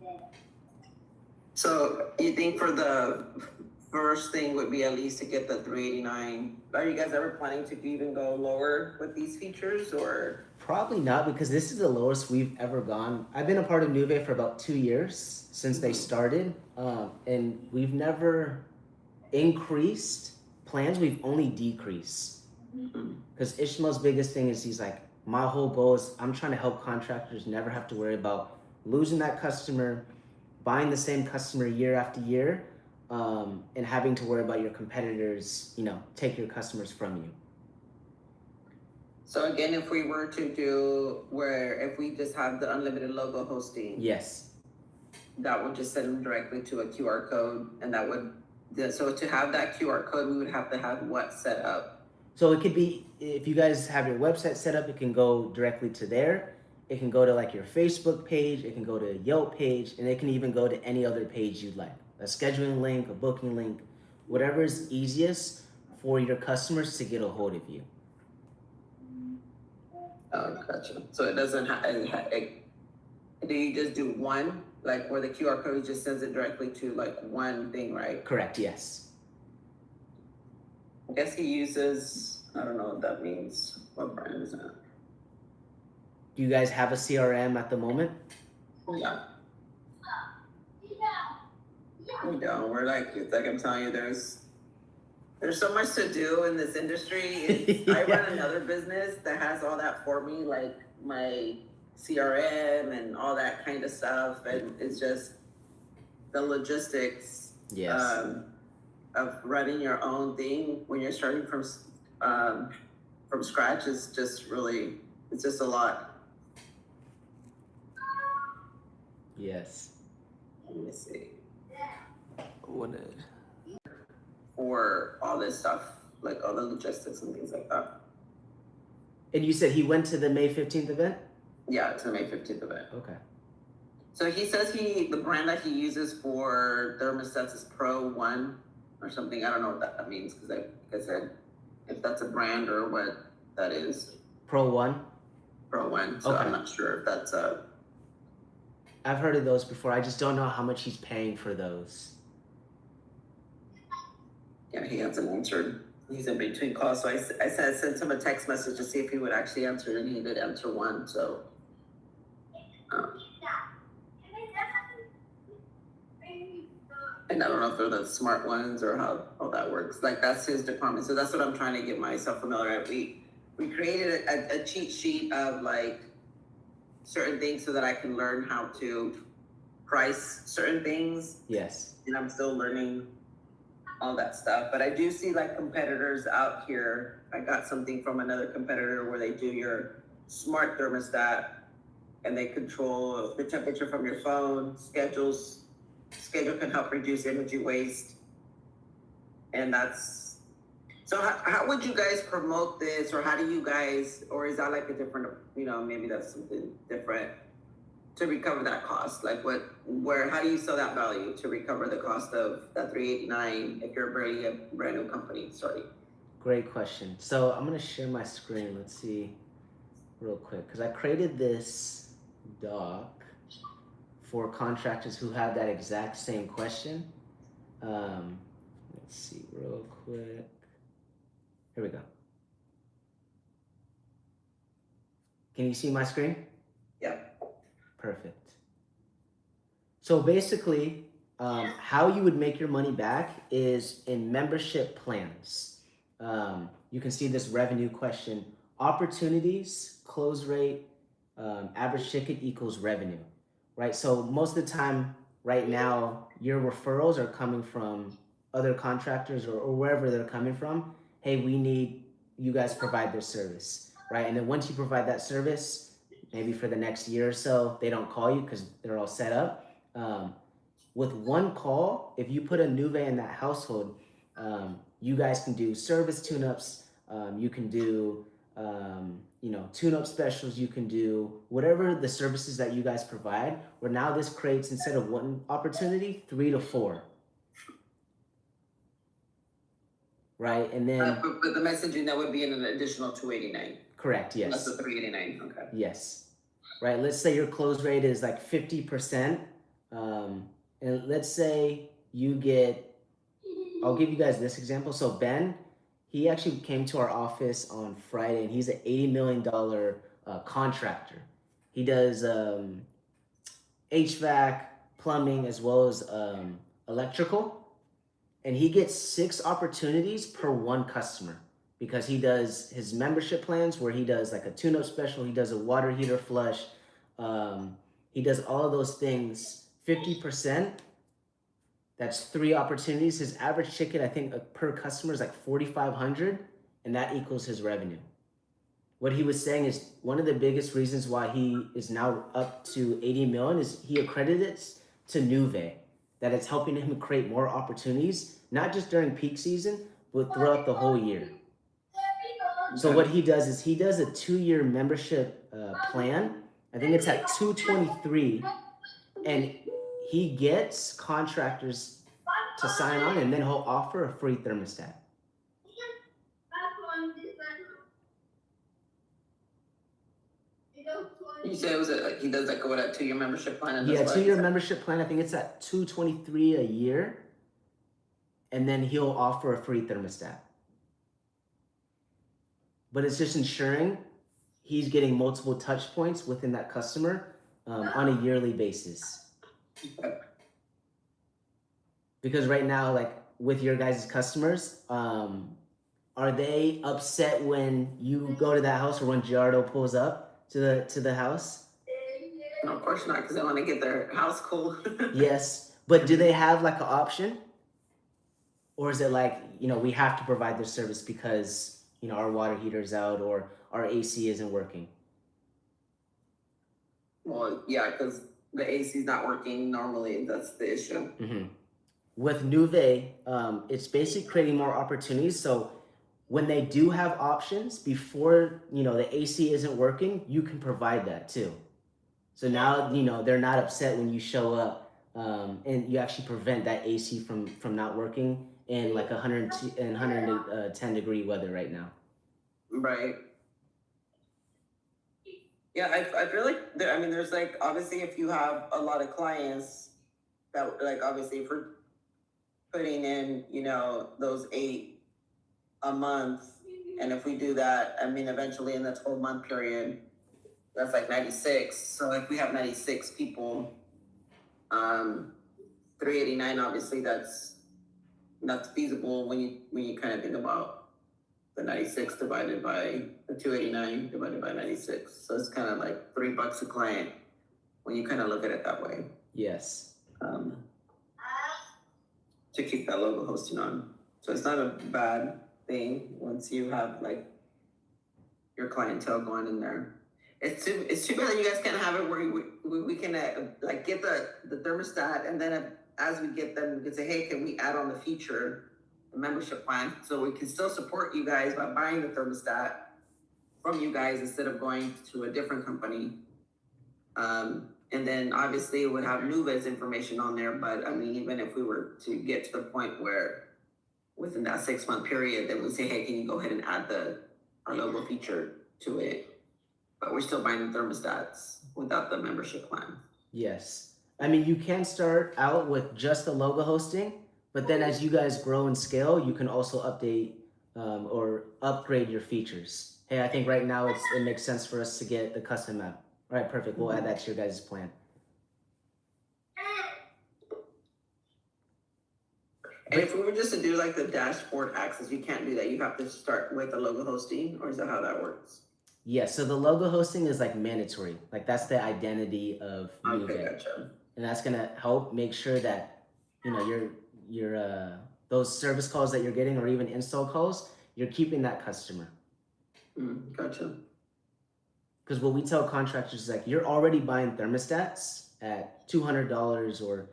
Okay. So you think for the first thing would be at least to get the 389? Are you guys ever planning to even go lower with these features, or? Probably not, because this is the lowest we've ever gone. I've been a part of Nuve for about 2 years since they started, and we've never increased plans. We've only decreased. Because Ishmael's biggest thing is he's like, my whole goal is I'm trying to help contractors never have to worry about losing that customer, buying the same customer year after year, and having to worry about your competitors, take your customers from you. So again, if we were to do if we just have the unlimited logo hosting, Yes. that would just send them directly to a QR code, and that would, so to have that QR code, we would have to have what set up? So it could be, if you guys have your website set up, it can go directly to there. It can go to like your Facebook page, it can go to a Yelp page, and it can even go to any other page you'd like. A scheduling link, a booking link, whatever is easiest for your customers to get a hold of you. Oh, gotcha. So it doesn't do you just do one, like where the QR code just sends it directly to like one thing, right? Correct, yes. I guess he uses, I don't know what that means. What brand is that? Do you guys have a CRM at the moment? Yeah. We don't. We're it's like I'm telling you, there's so much to do in this industry. I run another business that has all that for me, like my CRM and all that kind of stuff, and it's just the logistics. Yes. Of running your own thing when you're starting from scratch is just really, it's just a lot. Yes. Let me see. What For all this stuff, like all the logistics and things like that. And you said he went to the May 15th event? Yeah, it's the May 15th event. Okay. So he says the brand that he uses for thermostats is Pro One or something. I don't know what that means, because like I said, if that's a brand or what that is. Pro One? Pro One. So Okay. I'm not sure if that's a. I've heard of those before. I just don't know how much he's paying for those. Yeah, he hasn't answered. He's in between calls, so I sent him a text message to see if he would actually answer, and he did answer one. So, and I don't know if they're the smart ones or how that works. Like that's his department. So that's what I'm trying to get myself familiar with. We created a cheat sheet of like certain things so that I can learn how to price certain things. Yes. And I'm still learning all that stuff. But I do see like competitors out here. I got something from another competitor where they do your smart thermostat and they control the temperature from your phone. Schedule can help reduce energy waste. And that's, so how would you guys promote this, or how do you guys, or is that like a different, maybe that's something different to recover that cost? Like how do you sell that value to recover the cost of that $389 if you're already a brand new company? Sorry. Great question. So I'm gonna share my screen. Let's see real quick, because I created this doc for contractors who have that exact same question. Let's see real quick. Here we go. Can you see my screen? Yep. Perfect. So basically, how you would make your money back is in membership plans. You can see this revenue question: opportunities, close rate, average ticket equals revenue, right? So most of the time, right now, your referrals are coming from other contractors or wherever they're coming from. Hey, we need you guys provide this service, right? And then once you provide that service, maybe for the next year or so, they don't call you because they're all set up. With one call, if you put a Nuve in that household, you guys can do service tune-ups. You can do, tune-up specials. You can do whatever the services that you guys provide. Where now this creates, instead of one opportunity, 3 to 4. Right, and then But the messaging, that would be an additional $289. correct, yes. That's the $389. Okay. Yes. Right. Let's say your close rate is like 50%. And let's say you get, I'll give you guys this example. So Ben, he actually came to our office on Friday, and he's an $80 million contractor. He does HVAC, plumbing, as well as electrical. And he gets 6 opportunities per one customer, because he does his membership plans where he does like a tune-up special, he does a water heater flush, he does all of those things. 50%, that's 3 opportunities. His average ticket, I think, per customer is like $4,500, and that equals his revenue. What he was saying is one of the biggest reasons why he is now up to 80 million is he accredited it to Nuve, that it's helping him create more opportunities, not just during peak season, but throughout the whole year. So what he does is he does a 2-year membership plan. I think it's at 223, and he gets contractors to sign on, and then he'll offer a free thermostat. You said it was he does like what, a 2-year membership plan? And Yeah, that's what 2-year he said? membership plan. I think it's at 223 a year, and then he'll offer a free thermostat. But it's just ensuring he's getting multiple touch points within that customer on a yearly basis. Because right now, like with your guys' customers, are they upset when you go to that house or when Giardo pulls up to the house? No, of course not, because they want to get their house cool. Yes, but do they have like an option? Or is it like, we have to provide this service because, our water heater's out or our AC isn't working? Well, yeah, because the AC is not working normally. That's the issue. Mm-hmm. With Nuve, it's basically creating more opportunities. So when they do have options before, the AC isn't working, you can provide that too. So now, they're not upset when you show up and you actually prevent that AC from not working in like 110 degree weather right now. Right. Yeah, I feel like there's like, obviously if you have a lot of clients that, like, obviously if we're putting in, those 8 a month, and if we do that, eventually in the 12-month period, that's like 96. So if we have 96 people, 389, obviously that's feasible when you kind of think about the 96 divided by the 289 divided by 96. So it's kind of like $3 a client when you kind of look at it that way. Yes. To keep that logo hosting on. So it's not a bad thing once you have like your clientele going in there. It's too bad that you guys can't have it where we can like get the thermostat, and then as we get them, we can say, hey, can we add on the feature, the membership plan, so we can still support you guys by buying the thermostat from you guys instead of going to a different company. And then obviously it would have Nuve's information on there, but even if we were to get to the point where within that 6-month period, then we say, hey, can you go ahead and add our logo feature to it? But we're still buying the thermostats without the membership plan. Yes. You can start out with just the logo hosting, But then as you guys grow and scale, you can also update or upgrade your features. Hey, I think right now it makes sense for us to get the custom app. All right, perfect. We'll add that to your guys' plan. And if we were just to do like the dashboard access, you can't do that. You have to start with the logo hosting, or is that how that works? Yeah, so the logo hosting is like mandatory. Like that's the identity of Okay, Nuvei. gotcha. And that's gonna help make sure that your those service calls that you're getting or even install calls, you're keeping that customer. Gotcha. Because what we tell contractors is like you're already buying thermostats at $200 or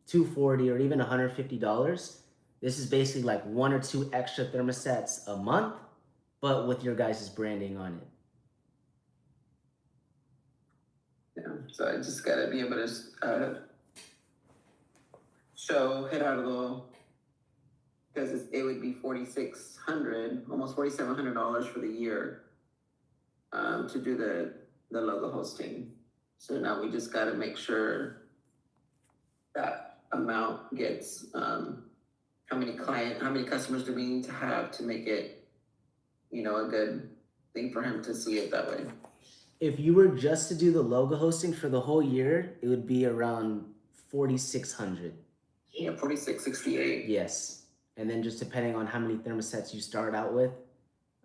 $240 or even $150. This is basically like 1 or 2 extra thermostats a month, but with your guys' branding on it. Yeah, so I just gotta be able to hit out of the, because it would be $4,600, almost $4,700 for the year, to do the logo hosting. So now we just gotta make sure that amount gets, how many customers do we need to have to make it, a good thing for him to see it that way? If you were just to do the logo hosting for the whole year, it would be around 4,600. Yeah, 4668. Yes. And then just depending on how many thermostats you start out with,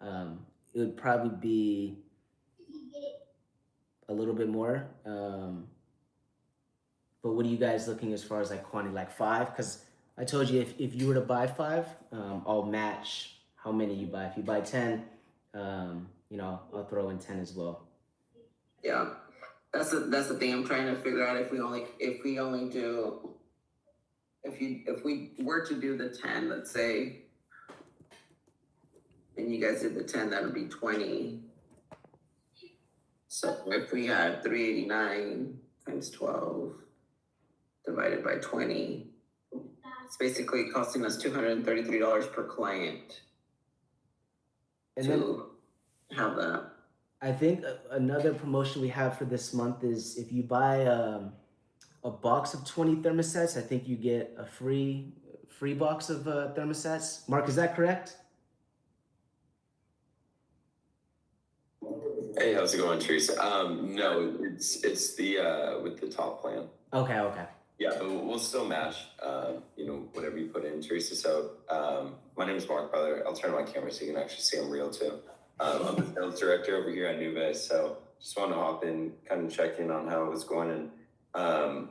it would probably be a little bit more. But what are you guys looking as far as like quantity, like 5? Because I told you if you were to buy 5, I'll match how many you buy. If you buy 10, I'll throw in 10 as well. Yeah, that's the thing. I'm trying to figure out if we were to do the 10, let's say, and you guys did the 10, that would be 20. So if we had 389 times 12 divided by 20, it's basically costing us $233 per client And to have that. I think another promotion we have for this month is if you buy a box of 20 thermostats, I think you get a free box of thermostats. Mark, is that correct? Hey, how's it going, Teresa? No, it's the with the top plan. Okay. Yeah, but we'll still match, whatever you put in, Teresa. So, my name is Mark, brother. I'll turn on my camera so you can actually see I'm real too. I'm the sales director over here at Nuvei, so just want to hop in, kind of check in on how it was going. And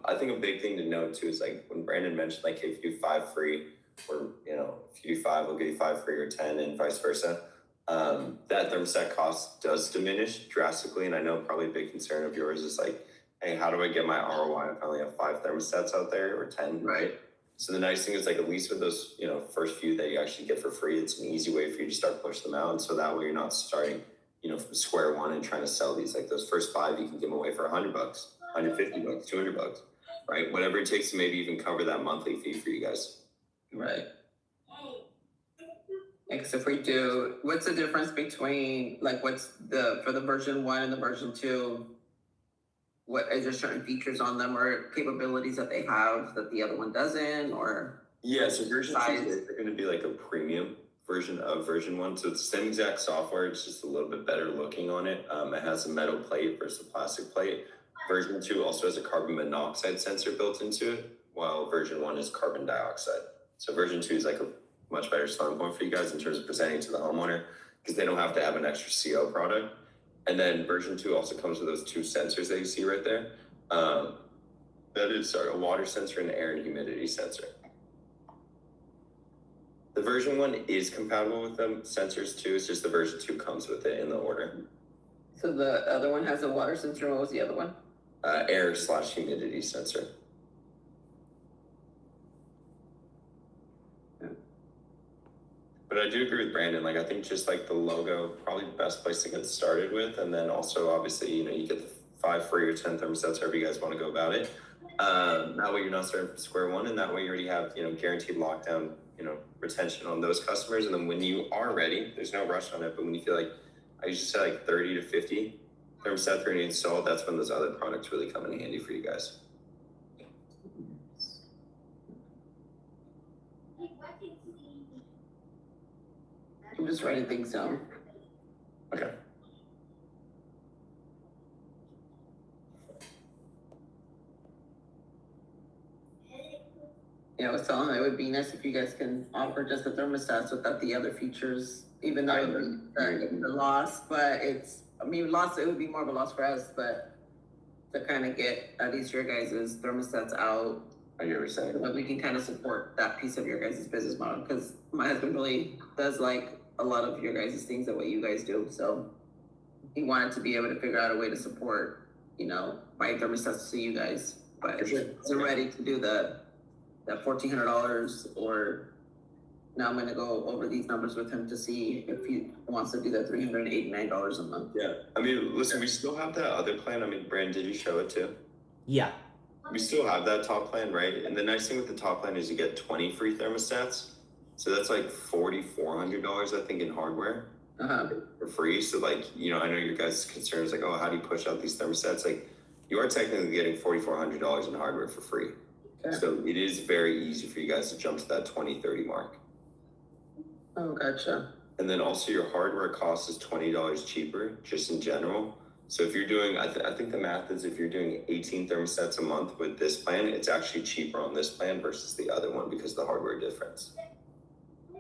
I think a big thing to note too is like when Brandon mentioned, like, hey, if you do 5 free, or if you do 5, we'll give you 5 free or 10, and vice versa. That thermostat cost does diminish drastically, and I know probably a big concern of yours is like, hey, how do I get my ROI if I only have 5 thermostats out there or 10, right? So the nice thing is like at least with those, first few that you actually get for free, it's an easy way for you to start pushing them out. And so that way you're not starting, from square one and trying to sell these. Like those first 5, you can give them away for $100, $150, $200, right? Whatever it takes to maybe even cover that monthly fee for you guys. Right. Because if we do, what's the difference between, like, for the version 1 and the version 2? What is there certain features on them or capabilities that they have that the other one doesn't, or? Yeah, so version 2 is going to be like a premium version of version 1. So it's the same exact software, it's just a little bit better looking on it. It has a metal plate versus a plastic plate. Version 2 also has a carbon monoxide sensor built into it, while version 1 is carbon dioxide. So version 2 is like a much better selling point for you guys in terms of presenting to the homeowner, because they don't have to have an extra CO product. And then version 2 also comes with those 2 sensors that you see right there. That is, a water sensor and air and humidity sensor. The version 1 is compatible with them sensors too. It's just the version 2 comes with it in the order. So the other one has a water sensor. What was the other one? Air/humidity sensor. But I do agree with Brandon. Like, I think just like the logo, probably the best place to get started with. And then also, obviously, you get the 5 free or 10 thermostats, however you guys want to go about it. That way you're not starting from square one. And that way you already have, guaranteed lockdown, retention on those customers. And then when you are ready, there's no rush on it. But when you feel like, I usually say like 30 to 50 thermostats already installed, that's when those other products really come in handy for you guys. I'm just writing things down. Okay. Yeah, I was telling them it would be nice if you guys can offer just the thermostats without the other features, even though the loss, but loss, it would be more of a loss for us, but to kind of get at least your guys' thermostats out, I get what you're saying. so that we can kind of support that piece of your guys' business model, because my husband really does like a lot of your guys' things that what you guys do, so he wanted to be able to figure out a way to support, buy thermostats to you guys, but For sure. isn't ready to do that $1,400, or now I'm gonna go over these numbers with him to see if he wants to do that $389 a month. Yeah. I mean, listen, we still have that other plan. I mean, Brandon, did you show it too? Yeah. We still have that top plan, right? And the nice thing with the top plan is you get 20 free thermostats. So that's like $4,400, I think, in hardware for free. So like, I know your guys' concern is like, oh, how do you push out these thermostats? Like, you are technically getting $4,400 in hardware for free. Okay. So it is very easy for you guys to jump to that 2030 mark. Oh, gotcha. And then also your hardware cost is $20 cheaper, just in general. So if you're doing, I think the math is if you're doing 18 thermostats a month with this plan, it's actually cheaper on this plan versus the other one because of the hardware difference.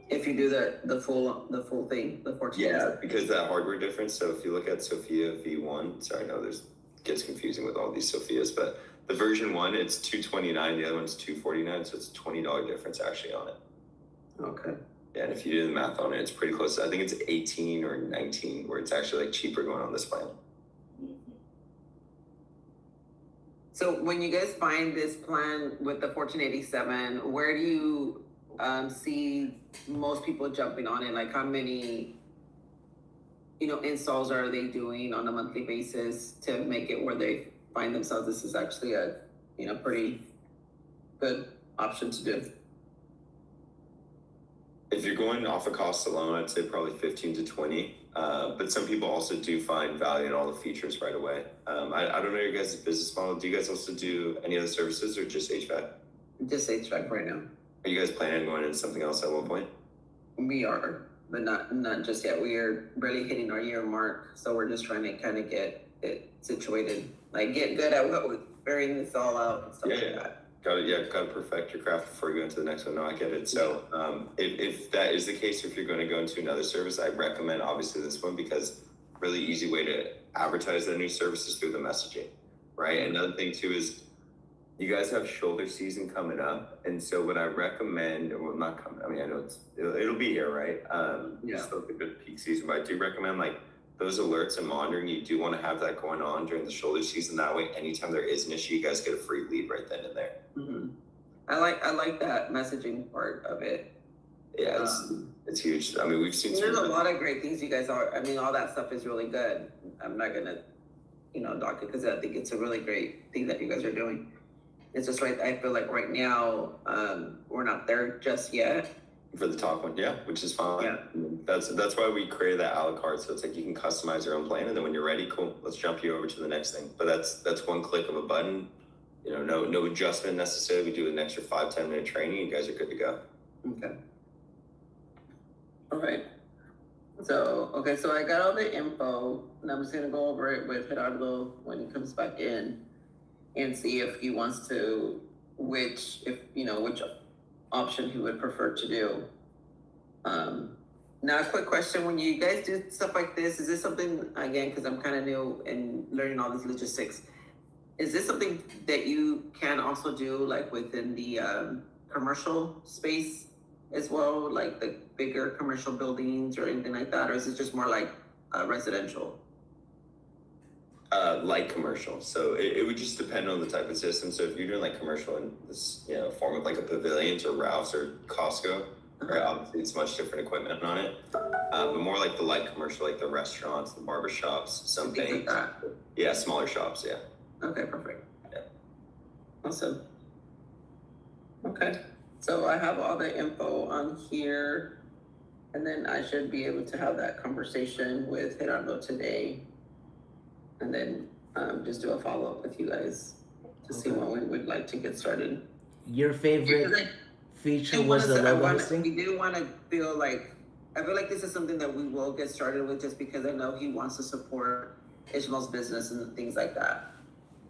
If you do the full thing, the 14. Yeah, because that hardware difference. So if you look at Sophia V1, sorry, no, gets confusing with all these Sophias, but the version 1, it's $229, the other one's $249, so it's a $20 difference actually on it. Okay. Yeah, and if you do the math on it, it's pretty close. I think it's 18 or 19 where it's actually like cheaper going on this plan. So when you guys find this plan with the 1487, where do you see most people jumping on it? Like how many, installs are they doing on a monthly basis to make it where they find themselves this is actually a, pretty good option to do? If you're going off of cost alone, I'd say probably 15 to 20. But some people also do find value in all the features right away. I don't know your guys' business model. Do you guys also do any other services or just HVAC? Just HVAC right now. Are you guys planning on going into something else at one point? We are, but not just yet. We are really hitting our year mark, so we're just trying to kind of get it situated, like get good at what we're figuring this all out and stuff like that. Got to perfect your craft before you go into the next one. No, I get it. So if that is the case, if you're going to go into another service, I recommend obviously this one because really easy way to advertise that new service is through the messaging, right? Another thing too is you guys have shoulder season coming up. And so what I recommend, well, not coming, I mean, I know it'll be here, right? It's like a good peak season, but I do recommend like those alerts and monitoring, you do want to have that going on during the shoulder season. That way, anytime there is an issue, you guys get a free lead right then and there. Mm-hmm. I like that messaging part of it. Yeah, it's huge. I mean, we've seen there's a lot of great things you guys are. I mean, all that stuff is really good. I'm not gonna, dock it because I think it's a really great thing that you guys are doing. It's just right. I feel like right now, we're not there just yet. For the top one, yeah, which is fine. Yeah. That's why we created that a la carte. So it's like you can customize your own plan, and then when you're ready, cool, let's jump you over to the next thing. But that's one click of a button. No adjustment necessarily. We do an extra 5-10 minute training. You guys are good to go. Okay. All right. So I got all the info, and I'm just gonna go over it with Gerardo when he comes back in, and see if he wants to which option he would prefer to do. Now a quick question, when you guys do stuff like this, is this something, again, because I'm kind of new in learning all this logistics, is this something that you can also do like within the commercial space as well, like the bigger commercial buildings or anything like that, or is it just more like residential? Light commercial. So it would just depend on the type of system. So if you're doing like commercial in this, form of like a Pavilions or Ralph's or Costco, right? Obviously it's much different equipment on it. But more like the light commercial, like the restaurants, the barber shops, something. Like that. Yeah, smaller shops, yeah. Okay, perfect. Yeah. Awesome. Okay, so I have all the info on here, and then I should be able to have that conversation with Gerardo today. And then just do a follow-up with you guys to see when we would like to get started. Your favorite feature was the logo we hosting? do want to feel like, I feel like this is something that we will get started with just because I know he wants to support Ishmael's business and things like that.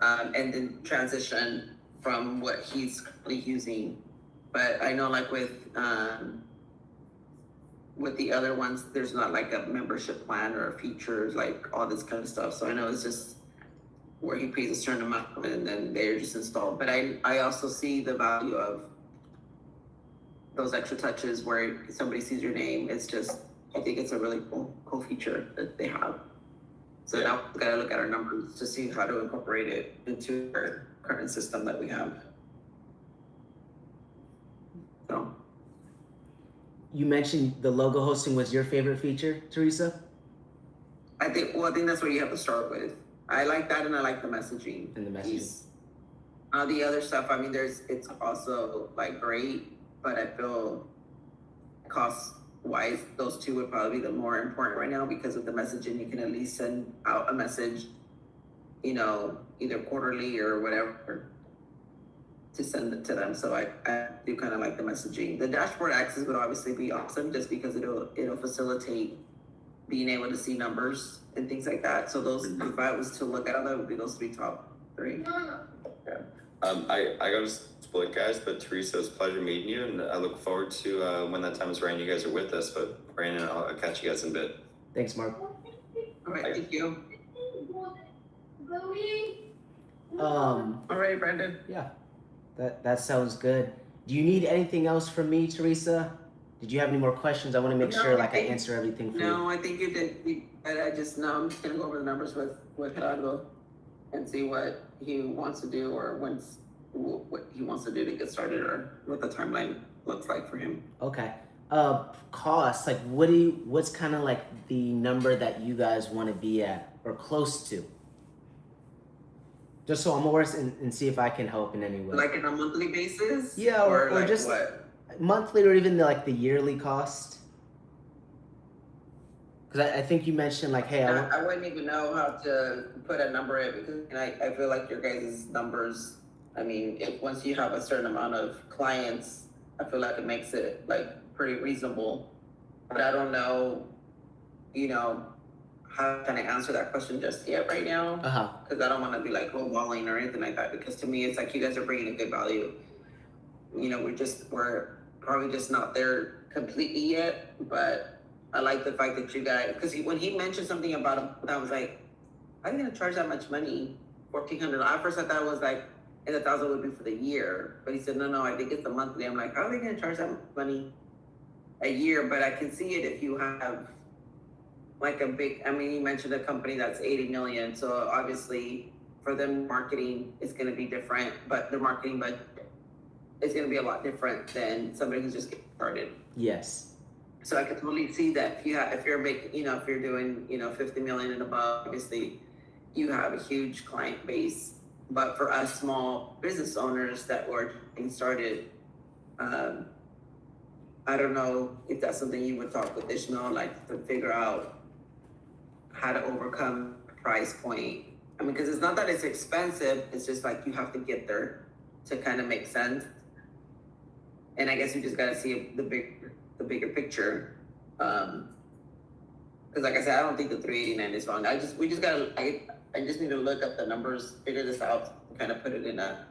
And then transition from what he's currently using. But I know like with the other ones, there's not like a membership plan or features, like all this kind of stuff. So I know it's just where he pays a certain amount and then they're just installed. But I also see the value of those extra touches where somebody sees your name. It's just, I think it's a really cool feature that they have. So now we gotta look at our numbers to see how to incorporate it into our current system that we have. So. You mentioned the logo hosting was your favorite feature, Teresa? I think that's what you have to start with. I like that and I like the messaging. And the messaging. piece. The other stuff, I mean, it's also like great, but I feel cost wise, those two would probably be the more important right now because of the messaging. You can at least send out a message, either quarterly or whatever to send it to them. So I do kind of like the messaging. The dashboard access would obviously be awesome just because it'll facilitate being able to see numbers and things like that. So those, if I was to look at them, that would be those top three. I got to split, guys, but Teresa, it's a pleasure meeting you, and I look forward to when that time is right and you guys are with us. But Brandon, I'll catch you guys in a bit. Thanks, Mark. All right, thank you. All right, Brandon. Yeah, that sounds good. Do you need anything else from me, Teresa? Did you have any more questions? I want to make No, sure I I think- answer everything for you. No, I think you did. I just know I'm just gonna go over the numbers with Gerardo and see what he wants to do or what he wants to do to get started or what the timeline looks like for him. Okay. Cost, like what's kind of like the number that you guys want to be at or close to? Just so I'm aware and see if I can help in any way. Like on a monthly basis? Yeah, or like just- what? Monthly or even the yearly cost? Because I think you mentioned like, hey, I wouldn't even know how to put a number in because I feel like your guys' numbers, I mean, once you have a certain amount of clients, I feel like it makes it like pretty reasonable. But I don't know, how can I answer that question just yet right now? Because I don't want to be like lowballing or anything like that. Because to me, it's like you guys are bringing a good value. We're probably just not there completely yet, but I like the fact that you guys, because when he mentioned something about him, I was like, I'm gonna charge that much money, $1,400. At first I thought it was like, and the 1,000 would be for the year, but he said, no, I think it's the monthly. I'm like, how are they gonna charge that money a year? But I can see it if you have like you mentioned a company that's 80 million, so obviously for them marketing is gonna be different, but their marketing budget is gonna be a lot different than somebody who's just getting started. yes. So I could totally see that if you're making, if you're doing, 50 million and above, obviously you have a huge client base. But for us small business owners that were getting started, I don't know if that's something you would talk with Ishmael, like to figure out how to overcome price point. I mean, because it's not that it's expensive, it's just like you have to get there to kind of make sense. And I guess you just gotta see the bigger picture. Because like I said, I don't think the 389 is wrong. I just need to look up the numbers, figure this out, kind of put it in a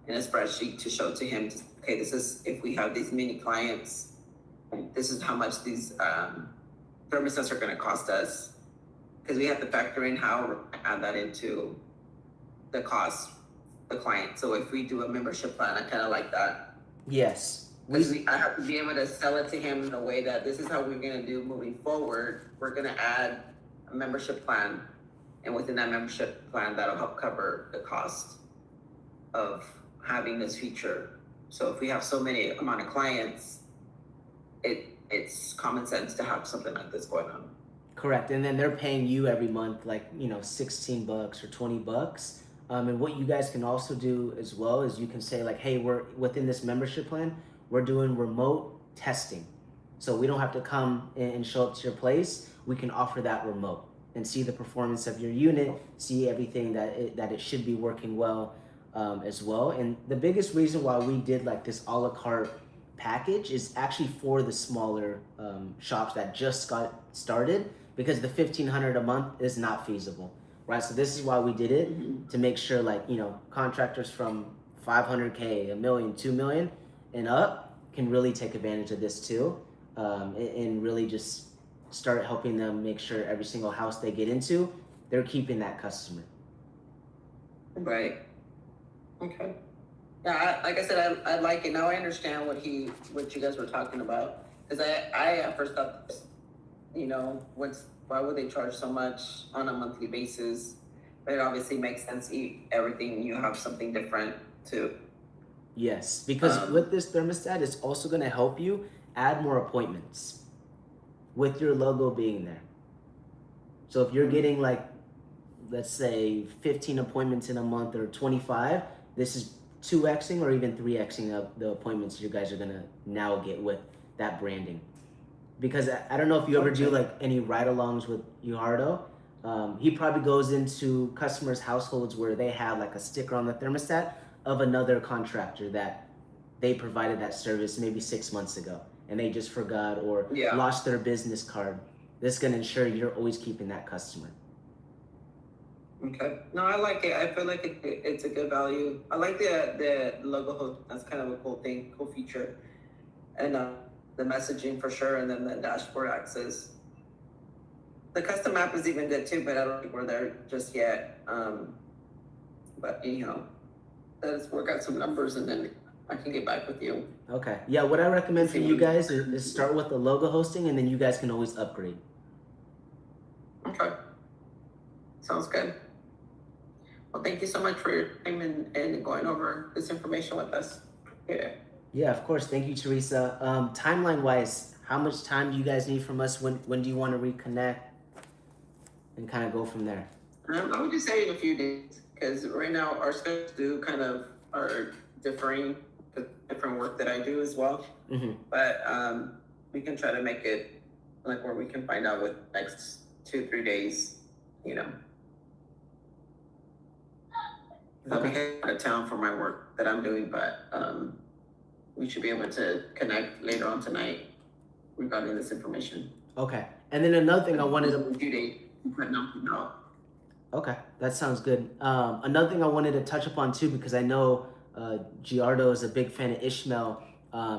spreadsheet to show to him, okay, this is, if we have these many clients, this is how much these thermostats are gonna cost us. Because we have to factor in how we're gonna add that into the cost, the client. So if we do a membership plan, I kind of like that. Yes. I have to be able to sell it to him in a way that this is how we're gonna do moving forward. We're gonna add a membership plan, and within that membership plan, that'll help cover the cost of having this feature. So if we have so many amount of clients, it's common sense to have something like this going on. Correct. And then they're paying you every month, like, $16 or $20. And what you guys can also do as well is you can say like, hey, we're within this membership plan, we're doing remote testing. So we don't have to come and show up to your place. We can offer that remote and see the performance of your unit, see everything that it should be working well as well. And the biggest reason why we did like this a la carte package is actually for the smaller shops that just got started, because the 1,500 a month is not feasible, right? So this is why we did it, to make sure, like, you know, contractors from 500K, a million, 2 million and up can really take advantage of this too, and really just start helping them make sure every single house they get into, they're keeping that customer. Right. Okay. Yeah, like I said, I like it. Now I understand what you guys were talking about. Because I at first thought, you know, why would they charge so much on a monthly basis? But it obviously makes sense. Everything, you have something different too. Yes, because with this thermostat, it's also going to help you add more appointments with your logo being there. So if you're getting, like, let's say 15 appointments in a month or 25, this is 2xing or even 3xing of the appointments you guys are going to now get with that branding. Because I don't know if you ever do like any ride-alongs with Uhardo. He probably goes into customers' households where they have like a sticker on the thermostat of another contractor that they provided that service maybe 6 months ago, and they just forgot or lost their business card. This is going to ensure you're always keeping that customer. Okay. No, I like it. I feel like it's a good value. I like the logo hook. That's kind of a cool thing, cool feature. And the messaging for sure, and then the dashboard access. The custom app is even good too, but I don't think we're there just yet. But you know, let's work out some numbers and then I can get back with you. Okay. Yeah, what I recommend for you guys is start with the logo hosting, and then you guys can always upgrade. Okay. Sounds good. Well, thank you so much for your time and going over this information with us. Yeah. Yeah, of course. Thank you, Teresa. Timeline wise, how much time do you guys need from us? When do you want to reconnect and kind of go from there? I would just say in a few days, because right now our schedules do kind of are differing, different work that I do as well. Mm-hmm. But we can try to make it like where we can find out with next 2-3 days, you know. I'll be out of town for my work that I'm doing, but we should be able to connect later on tonight regarding this information. Okay. And then another thing I wanted to... Due date, but no. Okay, that sounds good. Another thing I wanted to touch upon too, because I know Giardo is a big fan of Ishmael.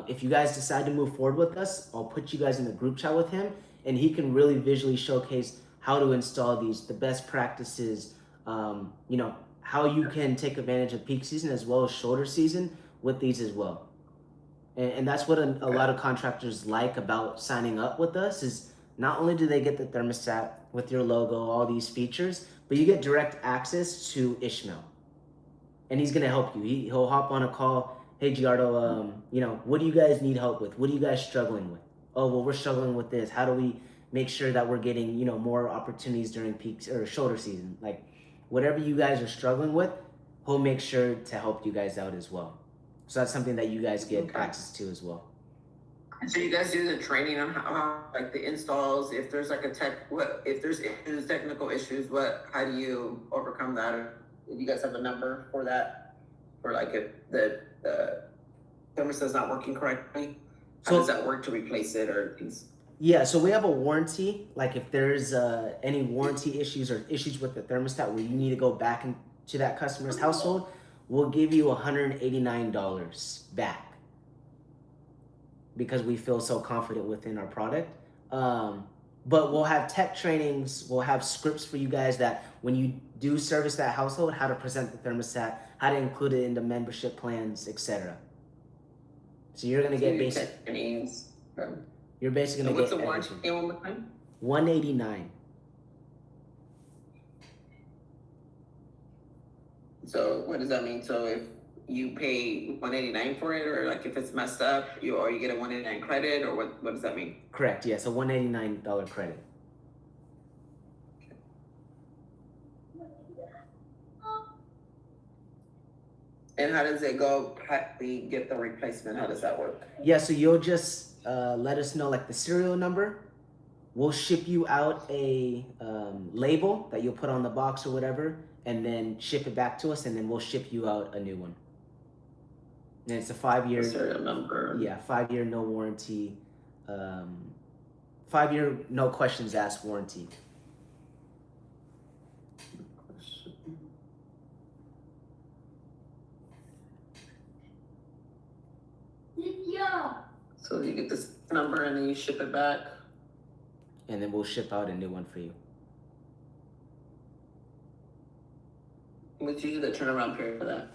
If you guys decide to move forward with us, I'll put you guys in the group chat with him, and he can really visually showcase how to install these, the best practices, you know, how you can take advantage of peak season as well as shoulder season with these as well. And that's what a lot of contractors like about signing up with us, is not only do they get the thermostat with your logo, all these features, but you get direct access to Ishmael. And he's going to help you. He'll hop on a call. Hey, Giardo, you know, what do you guys need help with? What are you guys struggling with? Oh, well, we're struggling with this. How do we make sure that we're getting, you know, more opportunities during peak or shoulder season? Like, whatever you guys are struggling with, he'll make sure to help you guys out as well. So that's something that you guys get access to as well. So you guys do the training on how, like the installs, if there's like if there's issues, technical issues, how do you overcome that? Or do you guys have a number for that? For like if the thermostat's not working correctly, how does that work to replace it or things? Yeah, so we have a warranty. Like if there's any warranty issues or issues with the thermostat where you need to go back into that customer's household, we'll give you $189 back, because we feel so confident within our product. But we'll have tech trainings, we'll have scripts for you guys that when you do service that household, how to present the thermostat, how to include it in the membership plans, etc. So you're gonna get basic trainings. You're basically gonna what's get the warranty one more time? $189. So what does that mean? So if you pay $189 for it, or like if it's messed up, you get a $189 credit, or what does that mean? Correct. Yes, a $189 credit. And how does it go? We get the replacement. How does that work? Yeah, so you'll just let us know like the serial number. We'll ship you out a label that you'll put on the box or whatever, and then ship it back to us, and then we'll ship you out a new one. And it's a 5-year. serial number. Yeah, 5-year no warranty. 5-year no questions asked warranty. So you get this number and then you ship it back. And then we'll ship out a new one for you. What's usually the turnaround period for that?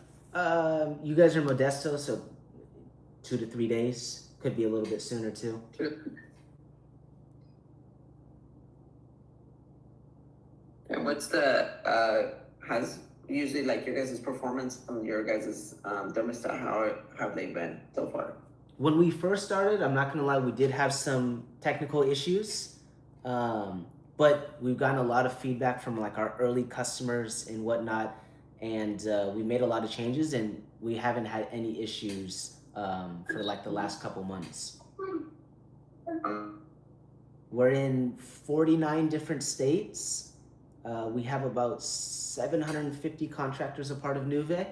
You guys are Modesto, so 2 to 3 days. Could be a little bit sooner too. And what's the has usually like your guys' performance on your guys' thermostat? How have they been so far? When we first started, I'm not gonna lie, we did have some technical issues, but we've gotten a lot of feedback from like our early customers and whatnot, and we made a lot of changes, and we haven't had any issues for like the last couple months. We're in 49 different states. We have about 750 contractors a part of Nuvei,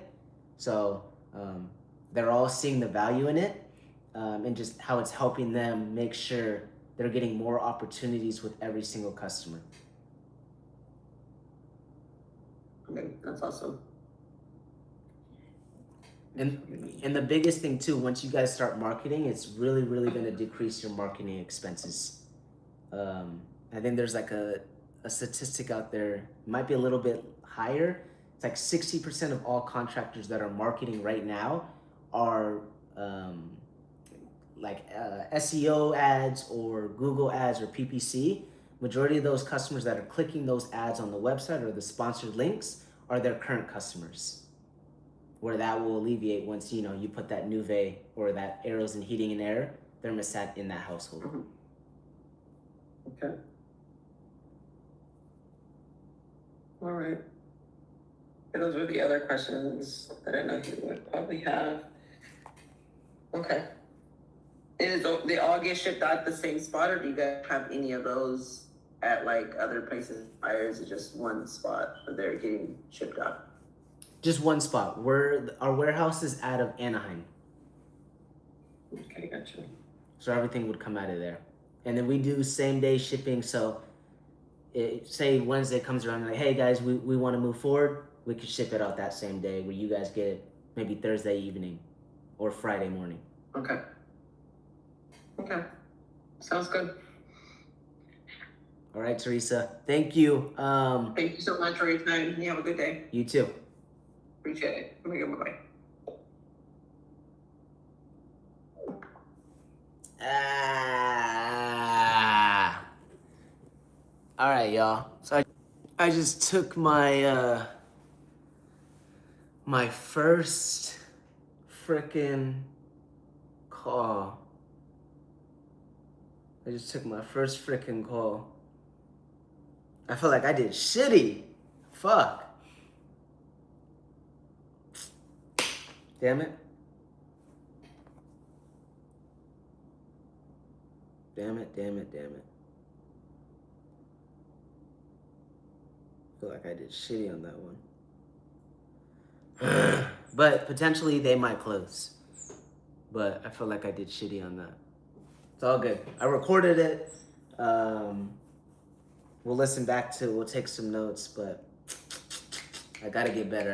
so they're all seeing the value in it. And just how it's helping them make sure they're getting more opportunities with every single customer. Okay, that's awesome. And the biggest thing too, once you guys start marketing, it's really going to decrease your marketing expenses. I think there's like a statistic out there, it might be a little bit higher. It's like 60% of all contractors that are marketing right now are SEO ads or Google ads or PPC. Majority of those customers that are clicking those ads on the website or the sponsored links are their current customers. Where that will alleviate once you put that Nuvei or that Arrows and Heating and Air thermostat in that household. Mm-hmm. Okay. All right. And those were the other questions that I know you would probably have. Okay. They all get shipped out at the same spot, or do you guys have any of those at like other places? Or is it just one spot that they're getting shipped out? Just one spot. Our warehouse is out of Anaheim, Okay, gotcha. so everything would come out of there. And then we do same day shipping. So, say Wednesday comes around, like, hey guys, we want to move forward. We could ship it out that same day, where you guys get it maybe Thursday evening or Friday morning. Okay. Okay. Sounds good. All right, Teresa. Thank you. Thank you so much for your time. You have a good day. You too. Appreciate it. Bye-bye. All right, y'all. So I just took my my first freaking call. I just took my first freaking call. I feel like I did shitty. Fuck. Damn it. Damn it. I feel like I did shitty on that one. But potentially they might close. But I feel like I did shitty on that. It's all good. I recorded it. We'll listen back to it. We'll take some notes, but I gotta get better.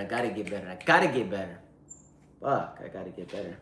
Fuck, I gotta get better.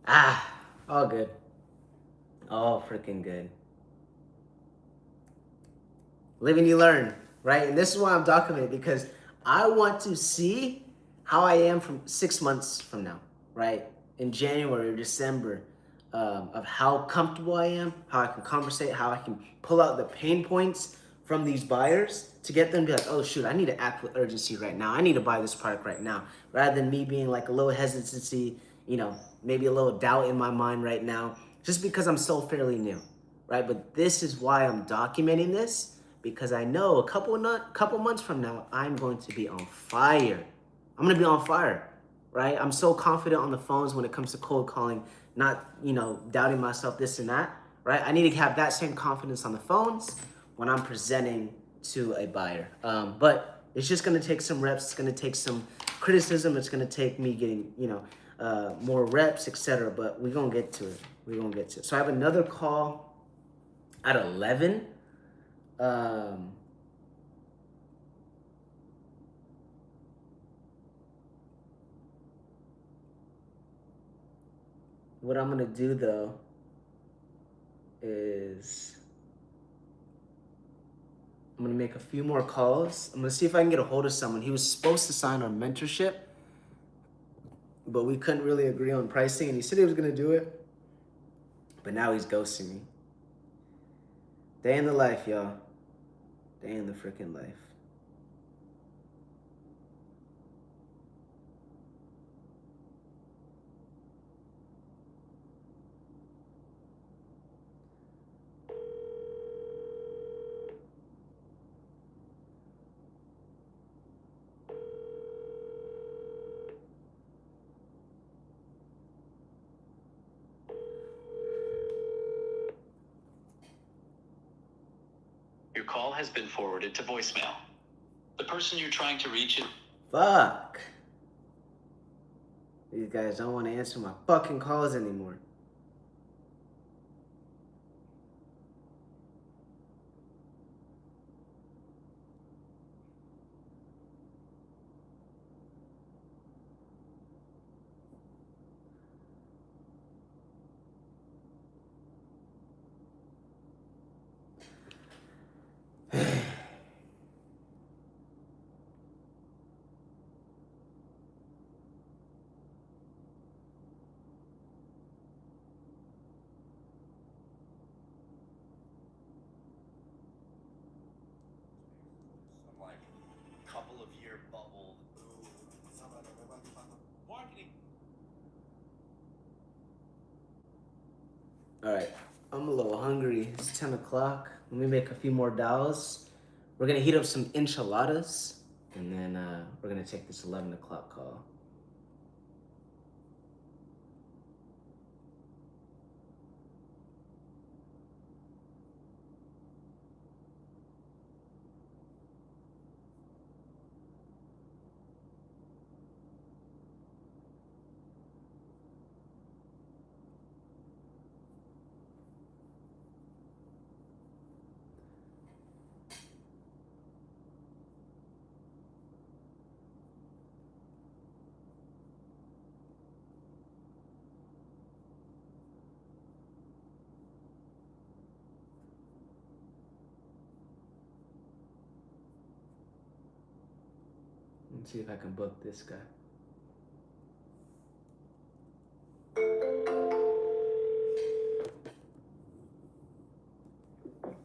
All good. All freaking good. Live and you learn, right? And this is why I'm documenting, because I want to see how I am from 6 months from now, right? In January or December, of how comfortable I am, how I can conversate, how I can pull out the pain points from these buyers to get them to be like, oh shoot, I need to act with urgency right now. I need to buy this product right now, rather than me being like a little hesitancy, maybe a little doubt in my mind right now, just because I'm so fairly new, right? But this is why I'm documenting this, because I know a couple months from now, I'm going to be on fire. I'm gonna be on fire, right? I'm so confident on the phones when it comes to cold calling, not, doubting myself, this and that, right? I need to have that same confidence on the phones when I'm presenting to a buyer. But it's just gonna take some reps. It's gonna take some criticism. It's gonna take me getting, more reps, etc. But we're gonna get to it. We're gonna get to it. So I have another call at 11. What I'm gonna do though is I'm gonna make a few more calls. I'm gonna see if I can get a hold of someone. He was supposed to sign our mentorship, but we couldn't really agree on pricing, and he said he was gonna do it, but now he's ghosting me. Day in the life, y'all. Day in the freaking life. Your call has been forwarded to voicemail. The person you're trying to reach is... Fuck. These guys don't want to answer my fucking calls anymore. couple of year bubble. Marketing. All right, I'm a little hungry. It's 10 o'clock. Let me make a few more dials. We're gonna heat up some enchiladas, and then we're gonna take this 11 o'clock call. Let's see if I can book this guy.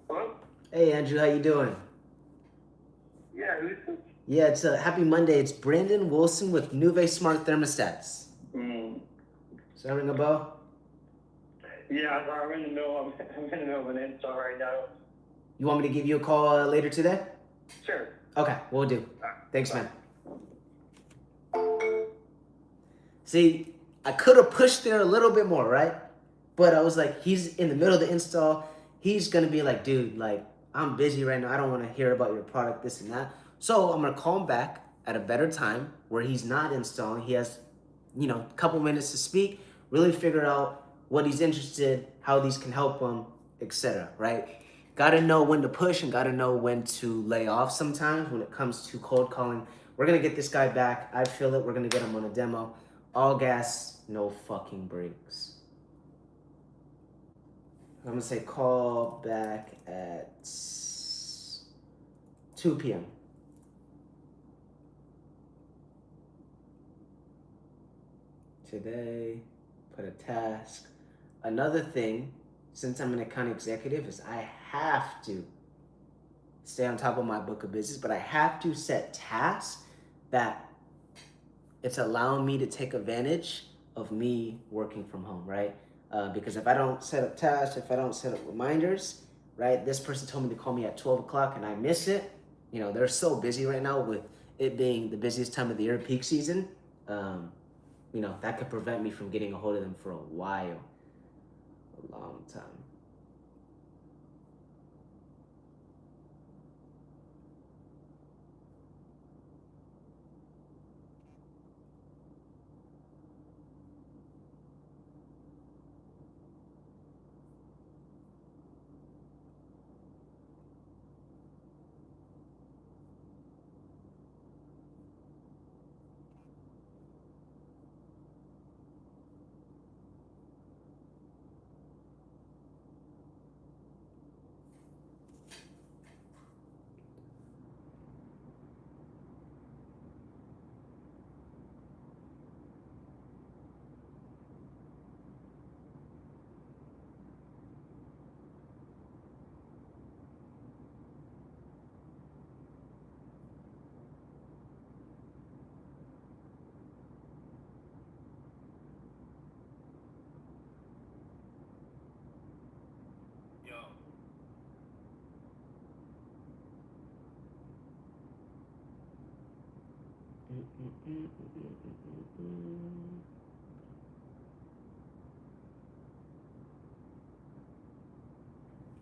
Hello? Hey Andrew, how you doing? Yeah, who's this? Yeah, it's a happy Monday. It's Brandon Wilson with Nuve Smart Thermostats. Does that ring a bell? Yeah, I'm in the middle of an install right now. You want me to give you a call later today? Sure. Okay, we'll do. Thanks, man. See, I could have pushed there a little bit more, right? But I was like, he's in the middle of the install. He's going to be like, dude, like, I'm busy right now. I don't want to hear about your product, this and that. So I'm going to call him back at a better time where he's not installing. He has, a couple minutes to speak, really figure out what he's interested, how these can help him, etc. Right? Got to know when to push and got to know when to lay off sometimes when it comes to cold calling. We're going to get this guy back. I feel it. We're going to get him on a demo. All gas, no fucking brakes. I'm gonna say call back at 2 p.m. Today, put a task. Another thing, since I'm an account executive, is I have to stay on top of my book of business, but I have to set tasks that it's allowing me to take advantage of me working from home, right? Because if I don't set up tasks, if I don't set up reminders, right? This person told me to call me at 12 o'clock and I miss it. You know, they're so busy right now with it being the busiest time of the year, peak season. You know, that could prevent me from getting a hold of them for a while, a long time.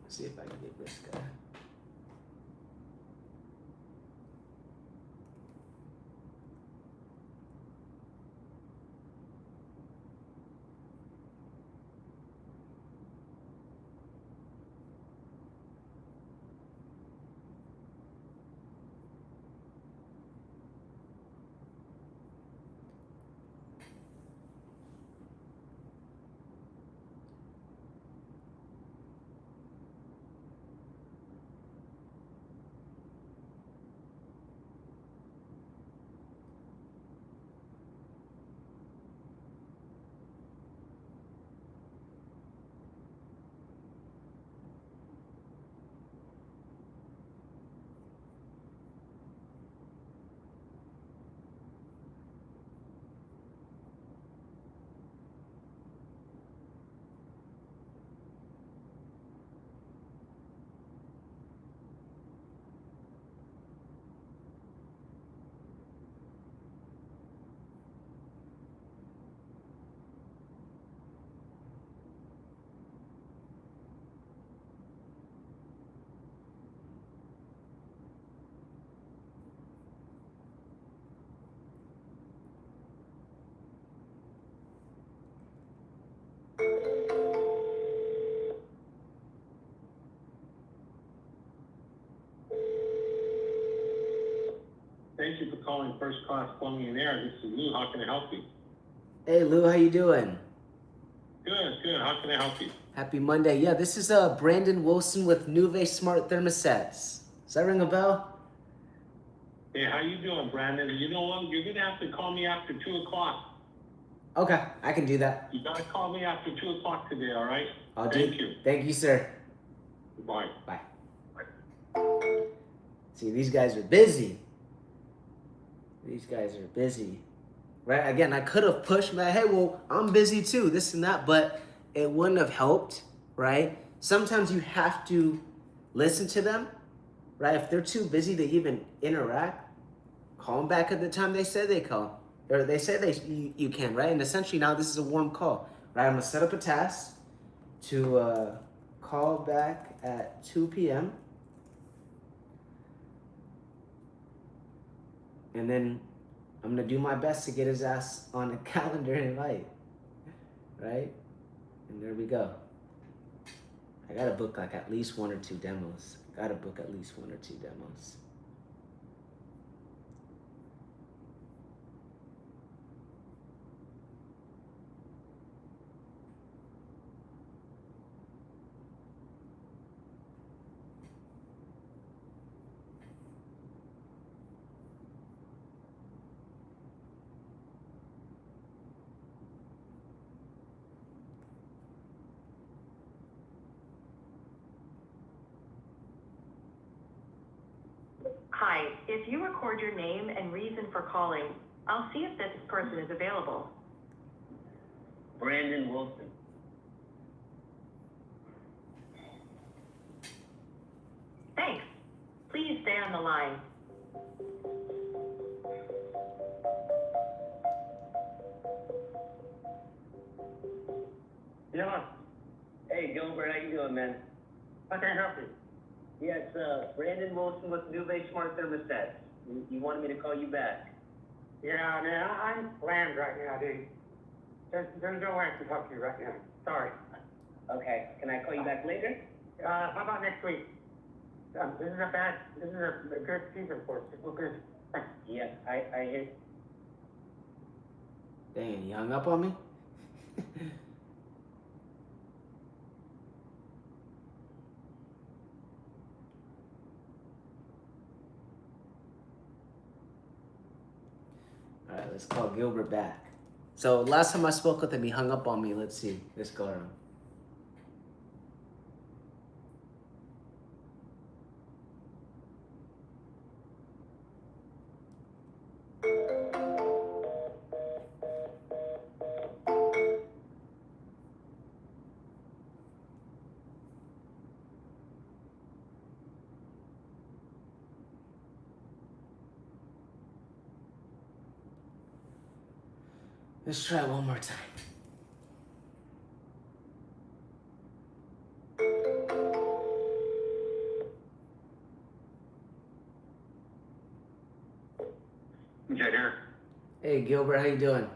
Let's see if I can get this guy. Thank you for calling First Class Plumbing and Air. This is Lou. How can I help you? Hey Lou, how you doing? Good. How can I help you? Happy Monday. Yeah, this is Brandon Wilson with Nuve Smart Thermostats. Does that ring a bell? Hey, how you doing, Brandon? You know what? You're gonna have to call me after 2 o'clock. Okay, I can do that. You gotta call me after 2 o'clock today, all right? I'll Thank do. you. Thank you, sir. Goodbye. Bye. See, these guys are busy. These guys are busy. Right? Again, I could have pushed back, hey, well, I'm busy too, this and that, but it wouldn't have helped, right? Sometimes you have to listen to them, right? If they're too busy to even interact, call them back at the time they said they call. Or they say you can, right? And essentially now this is a warm call, right? I'm gonna set up a task to call back at 2 p.m. And then I'm gonna do my best to get his ass on a calendar invite, right? And there we go. I gotta book like at least 1 or 2 demos. Gotta book at least 1 or 2 demos. Hi, if you record your name and reason for calling, I'll see if this person is available. Brandon Wilson. Thanks. Please stay on the line. Yeah. Hey, Gilbert, how you doing, man? How can I help you? Yeah, it's Brandon Wilson with Nuvei Smart Thermostats. You wanted me to call you back. Yeah, man, I'm slammed right now, dude. There's no way I can talk to you right now. Sorry. Okay, can I call you back later? How about next week? This is a good season for us. We're good. Yeah, I hear. Dang, he hung up on me? All right, let's call Gilbert back. So last time I spoke with him, he hung up on me. Let's see. Let's go around. Let's try it one more time. Jay here. Hey Gilbert, how you doing?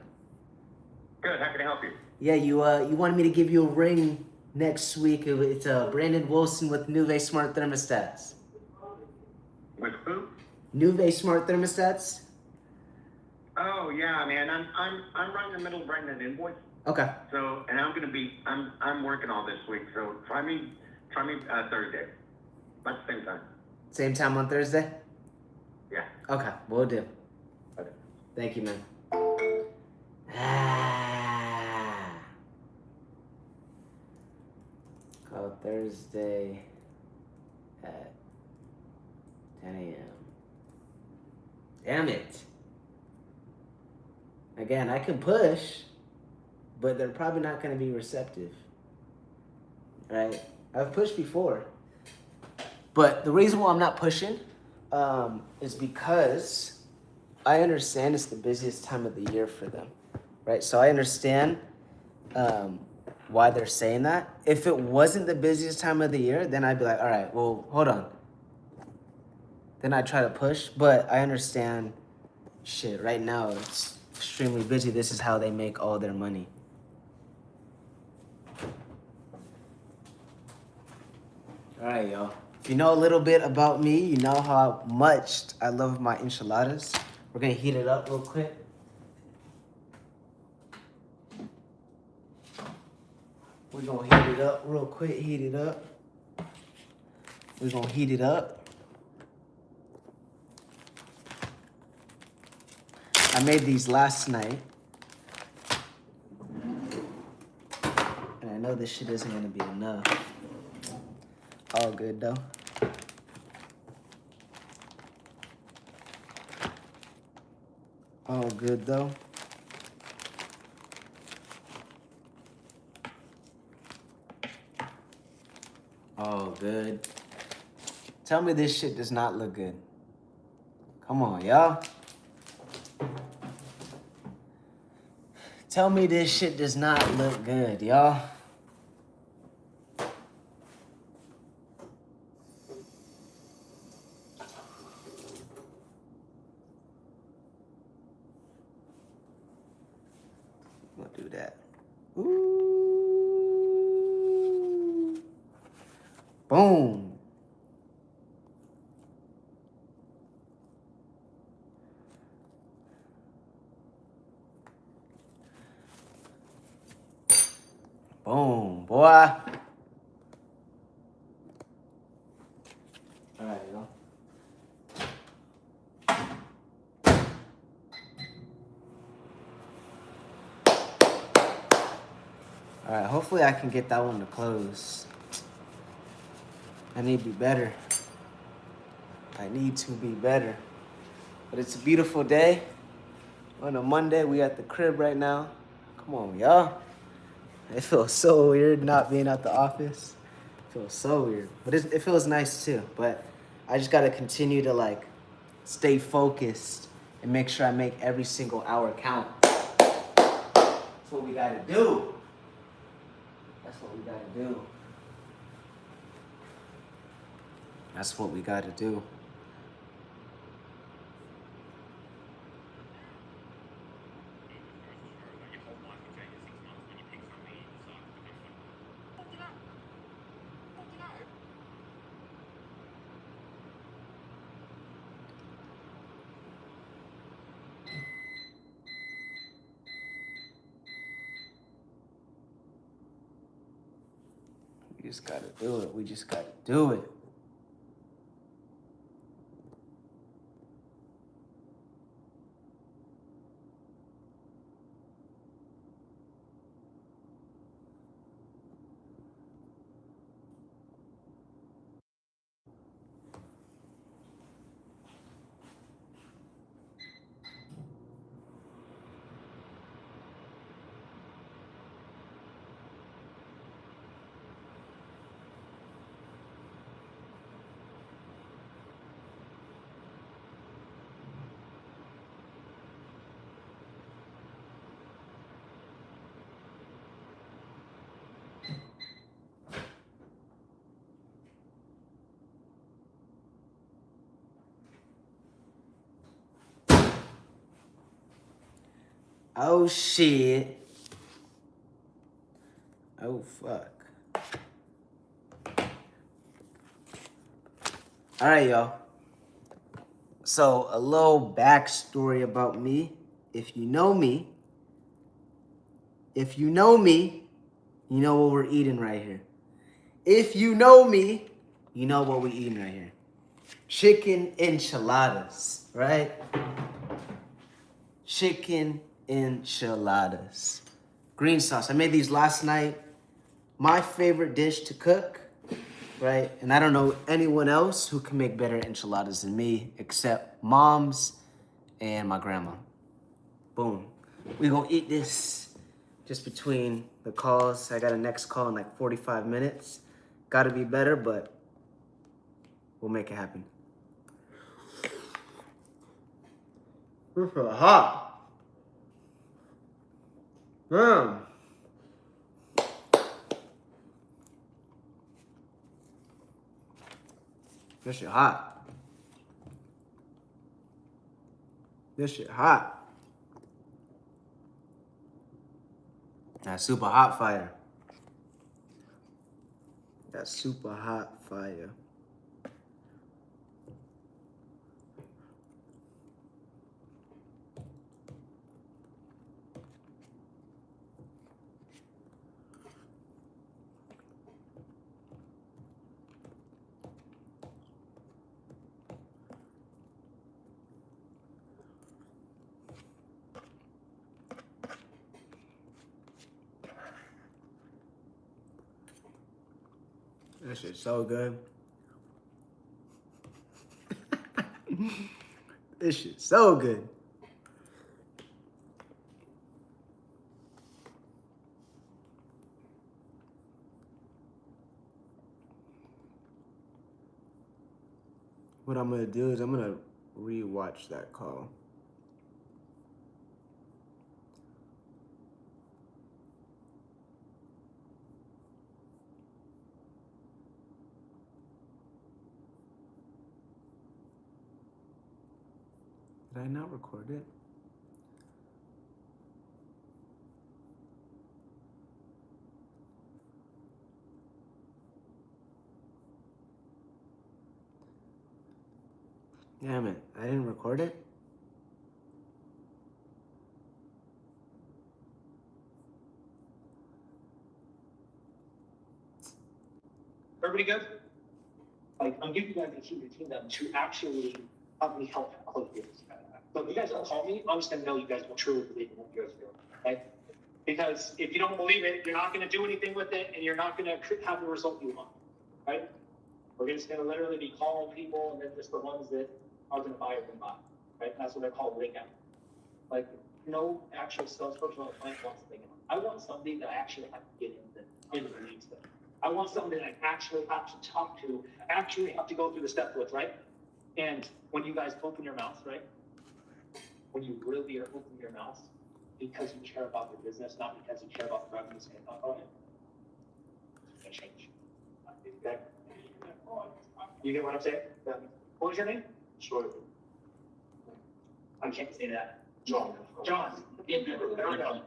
Good, how can I help you? Yeah, you wanted me to give you a ring next week. It's Brandon Wilson with Nuvei Smart Thermostats. With who? Nuvei Smart Thermostats? Oh yeah, man. I'm right in the middle of writing an invoice. Okay. So, and I'm working all this week. So try me Thursday. About the same time. Same time on Thursday? Yeah. Okay, we'll do. Okay. Thank you, man. Call Thursday at 10 a.m. Damn it. Again, I can push, but they're probably not going to be receptive. Right? I've pushed before. But the reason why I'm not pushing is because I understand it's the busiest time of the year for them. Right? So I understand why they're saying that. If it wasn't the busiest time of the year, then I'd be like, all right, well, hold on. Then I try to push, but I understand shit. Right now, it's extremely busy. This is how they make all their money. All right, y'all. If you know a little bit about me, you know how much I love my enchiladas. We're gonna heat it up real quick. We're gonna heat it up real quick, heat it up. We're gonna heat it up. I made these last night. And I know this shit isn't gonna be enough. All good though. All good though. Oh, good. Tell me this shit does not look good. Come on, y'all. Tell me this shit does not look good, y'all. We'll do that. Ooh. Boom. Boom, boy. All right, y'all. All right, hopefully I can get that one to close. I need to be better. I need to be better. But it's a beautiful day. On a Monday, we at the crib right now. Come on, y'all. It feels so weird not being at the office. It feels so weird. But it feels nice too. But I just gotta continue to like stay focused and make sure I make every single hour count. That's what we gotta do. That's what we gotta do. That's what we gotta do. We just gotta do it. We just gotta do it. Oh shit. Oh fuck. All right, y'all. So a little backstory about me. If you know me, you know what we're eating right here. If you know me, you know what we're eating right here. Chicken enchiladas, right? Chicken enchiladas. Green sauce. I made these last night. My favorite dish to cook, right? And I don't know anyone else who can make better enchiladas than me, except moms and my grandma. Boom. We gonna eat this just between the calls. I got a next call in like 45 minutes. Gotta be better, but we'll make it happen. This is hot. Damn. This shit hot. This shit hot. That's super hot fire. That's super hot fire. This shit's so good. This shit's so good. What I'm gonna do is I'm gonna re-watch that call. Did I not record it? Damn it, I didn't record it? Everybody good? Like, I'm giving you guys a key between them to actually help me help close this. But if you guys don't call me, I'm just gonna know you guys will truly believe in what you guys do, okay? Because if you don't believe it, you're not gonna do anything with it, and you're not gonna have the result you want, right? We're just gonna literally be calling people, and then just the ones that are gonna buy are gonna buy, right? And that's what they're called ring out. Like, no actual salesperson or client wants to think about. I want somebody that I actually have to get in the leads with. I want somebody that I actually have to talk to, actually have to go through the steps with, right? And when you guys open your mouth, right? When you really are opening your mouth because you care about your business, not because you care about the revenue standpoint on it, it's gonna change. Okay? You get what I'm saying? What was your name? Sure. I can't say that. John. John. There we go.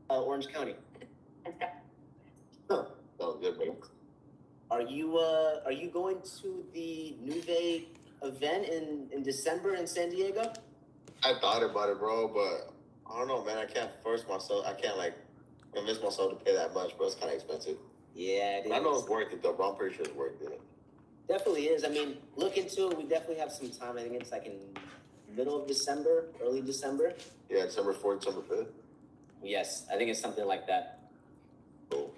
Orange County. Huh. Sounds good, man. Are you going to the Nuve event in December in San Diego? I thought about it, bro, but I don't know, man. I can't force myself. I can't like convince myself to pay that much, bro. It's kind of expensive. Yeah, it is. I know it's worth it though, bro. I'm pretty sure it's worth it. Definitely is. I mean, look into it. We definitely have some time. I think it's like in middle of December, early December. Yeah, December 4th, December 5th. Yes, I think it's something like that. Cool.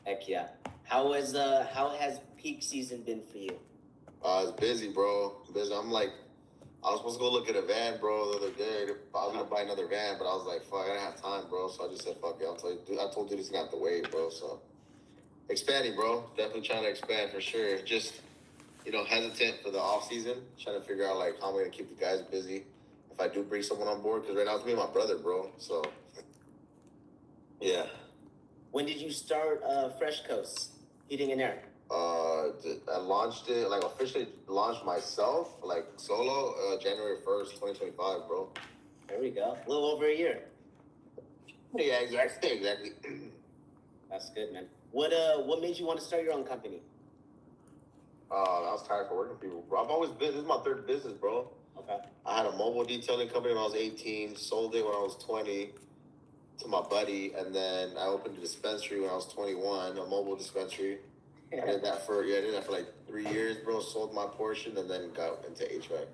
Heck yeah. How has peak season been for you? It's busy, bro. Busy. I was supposed to go look at a van, bro, the other day. I was gonna buy another van, but I was like, fuck, I didn't have time, bro. So I just said, fuck it. I told you this is gonna have to wait, bro. So expanding, bro. Definitely trying to expand for sure. Just, hesitant for the off season. Trying to figure out like how I'm gonna keep the guys busy if I do bring someone on board. Because right now it's me and my brother, bro. So yeah. When did you start Fresh Coast Heating and Air? I launched it, like officially launched myself, like solo, January 1st, 2025, bro. There we go. A little over a year. Yeah, exactly. That's good, man. What made you want to start your own company? I was tired for working for people, bro. I've always been, this is my third business, bro. Okay. I had a mobile detailing company when I was 18, sold it when I was 20 to my buddy, and then I opened a dispensary when I was 21, a mobile dispensary. I did that for like 3 years, bro. Sold my portion and then got into HVAC.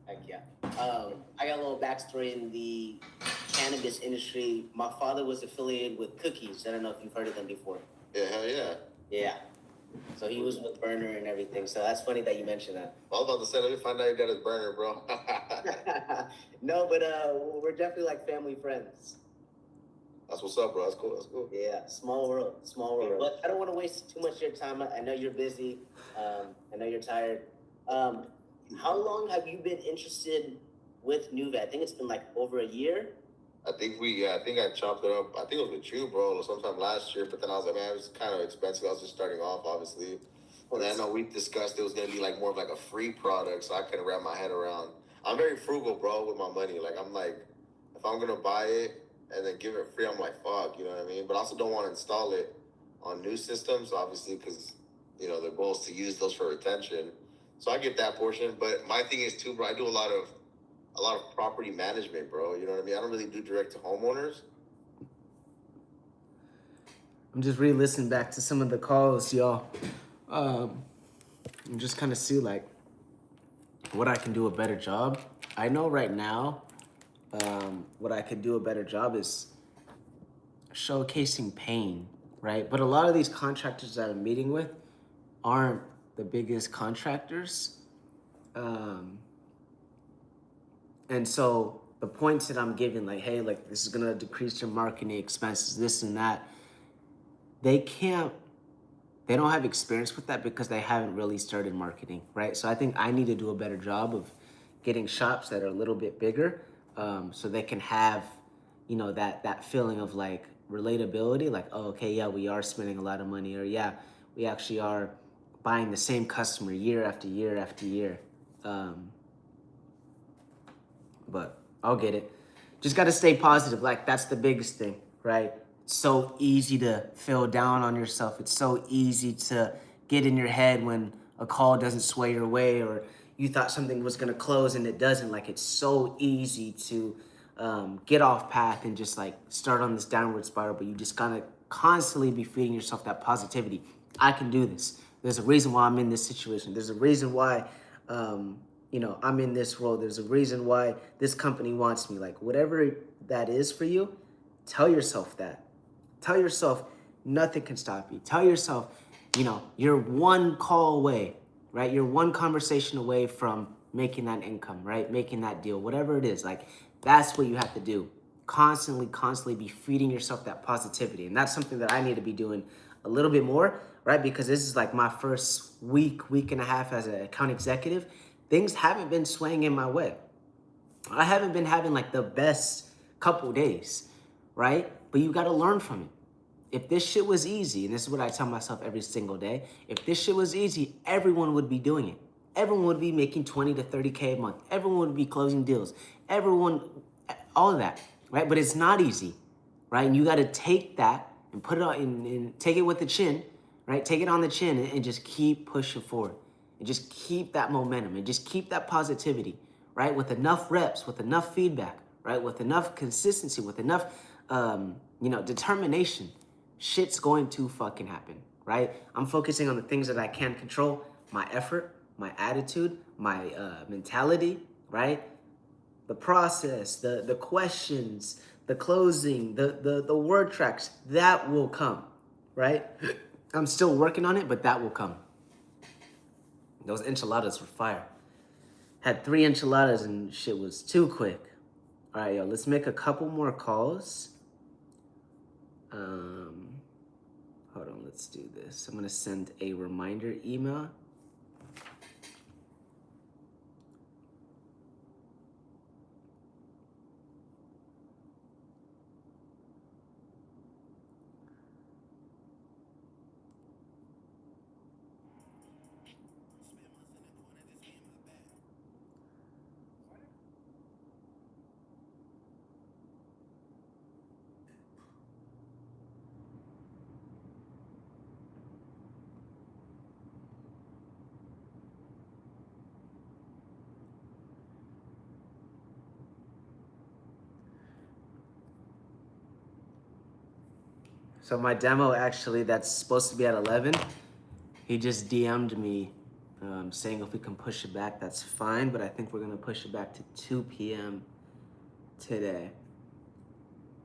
Heck yeah. I got a little backstory in the cannabis industry. My father was affiliated with Cookies. I don't know if you've heard of them before. Yeah, hell yeah. Yeah. So he was with Burner and everything. So that's funny that you mentioned that. I was about to say, let me find out you got his burner, bro. No, but we're definitely like family friends. That's what's up, bro. That's cool. That's cool. Yeah, small world. But I don't want to waste too much of your time. I know you're busy. I know you're tired. How long have you been interested with Nuve? I think it's been like over a year. I think I chopped it up. I think it was with you, bro, sometime last year. But then I was like, man, it was kind of expensive. I was just starting off, obviously. And then I know we discussed it was gonna be like more of like a free product, so I couldn't wrap my head around. I'm very frugal, bro, with my money. Like I'm like, if I'm gonna buy it and then give it free, I'm like, fuck, you know what I mean? But I also don't want to install it on new systems, obviously, because the goal is to use those for retention. So I get that portion. But my thing is too, bro. I do a lot of property management, bro. You know what I mean? I don't really do direct to homeowners. I'm just re-listening back to some of the calls, y'all. And just kind of see like what I can do a better job. I know right now, what I could do a better job is showcasing pain, right? But a lot of these contractors that I'm meeting with aren't the biggest contractors. And so the points that I'm giving, like, hey, like this is gonna decrease your marketing expenses, this and that, they don't have experience with that because they haven't really started marketing, right? So I think I need to do a better job of getting shops that are a little bit bigger, so they can have, that feeling of like relatability, like, oh, okay, yeah, we are spending a lot of money, or yeah, we actually are buying the same customer year after year after year. But I'll get it. Just got to stay positive. Like that's the biggest thing, right? It's so easy to feel down on yourself. It's so easy to get in your head when a call doesn't sway your way, or you thought something was gonna close and it doesn't. Like, it's so easy to get off path and just like start on this downward spiral, but you just gotta constantly be feeding yourself that positivity. I can do this. There's a reason why I'm in this situation. There's a reason why, I'm in this role. There's a reason why this company wants me. Like, whatever that is for you, tell yourself that. Tell yourself nothing can stop you. Tell yourself, you're one call away, right? You're one conversation away from making that income, right? Making that deal, whatever it is. Like, that's what you have to do. Constantly be feeding yourself that positivity. And that's something that I need to be doing a little bit more, right? Because this is like my first week and a half as an account executive. Things haven't been swaying in my way. I haven't been having like the best couple days, right? But you got to learn from it. If this shit was easy, and this is what I tell myself every single day, if this shit was easy, everyone would be doing it. Everyone would be making 20 to 30K a month. Everyone would be closing deals. All of that, right? But it's not easy, right? And you got to take that and put it on and take it with the chin, right? Take it on the chin and just keep pushing forward and just keep that momentum and just keep that positivity, right? With enough reps, with enough feedback, right? With enough consistency, with enough, determination, shit's going to fucking happen, right? I'm focusing on the things that I can control: my effort, my attitude, my mentality, right? The process, the questions, the closing, the word tracks, that will come, right? I'm still working on it, but that will come. Those enchiladas were fire. Had 3 enchiladas and shit was too quick. All right, yo, let's make a couple more calls. Hold on, let's do this. I'm gonna send a reminder email. So my demo, actually, that's supposed to be at 11. He just DM'd me saying if we can push it back, that's fine. But I think we're gonna push it back to 2 p.m. today.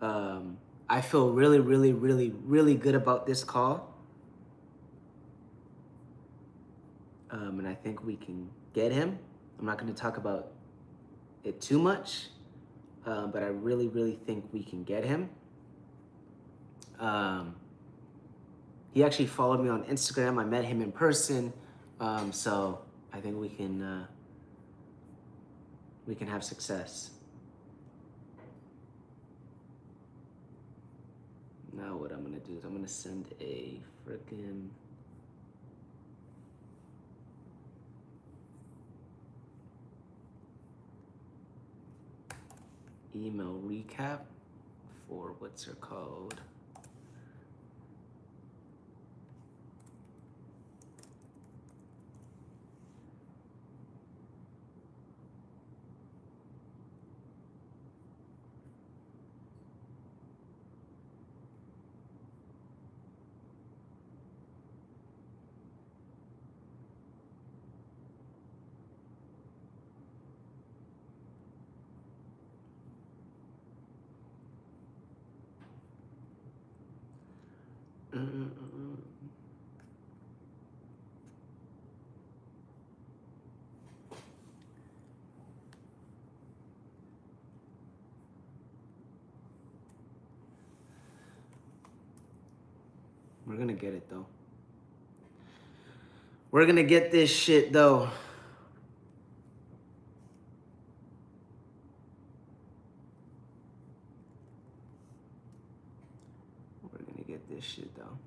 I feel really, really, really, really good about this call. And I think we can get him. I'm not gonna talk about it too much, but I really, really think we can get him. He actually followed me on Instagram. I met him in person. So I think we can have success. Now what I'm gonna do is I'm gonna send a freaking email recap for what's her called. We're gonna get it though. We're gonna get this shit though. We're gonna get this shit though.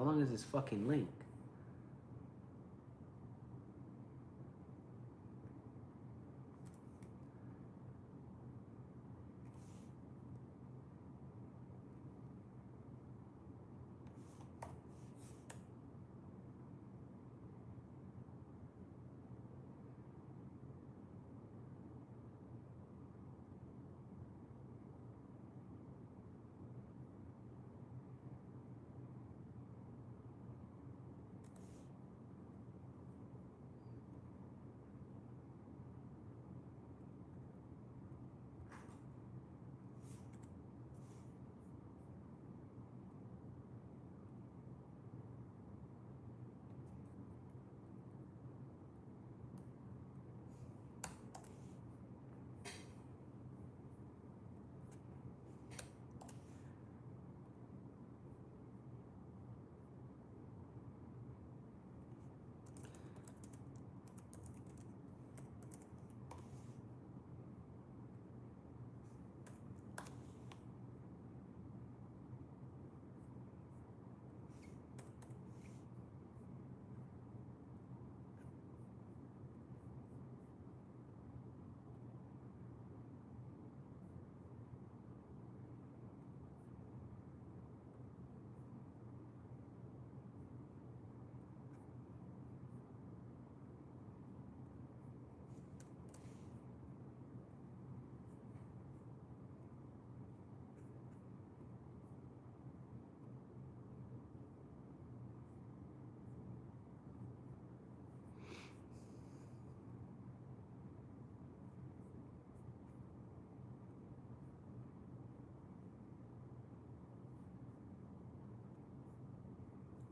How long is this fucking link?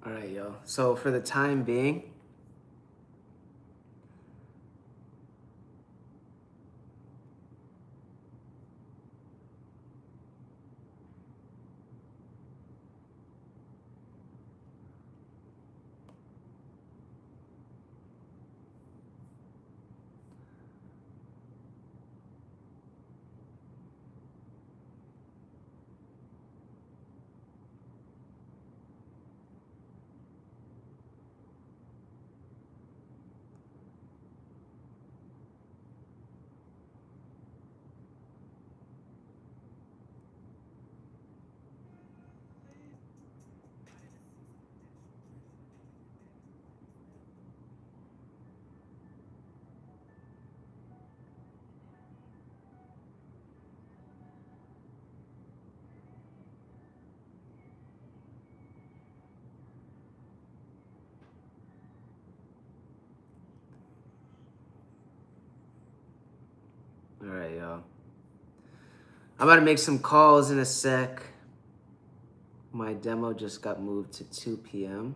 All right, yo. So for the time being, all right, yo. I'm about to make some calls in a sec. My demo just got moved to 2 p.m.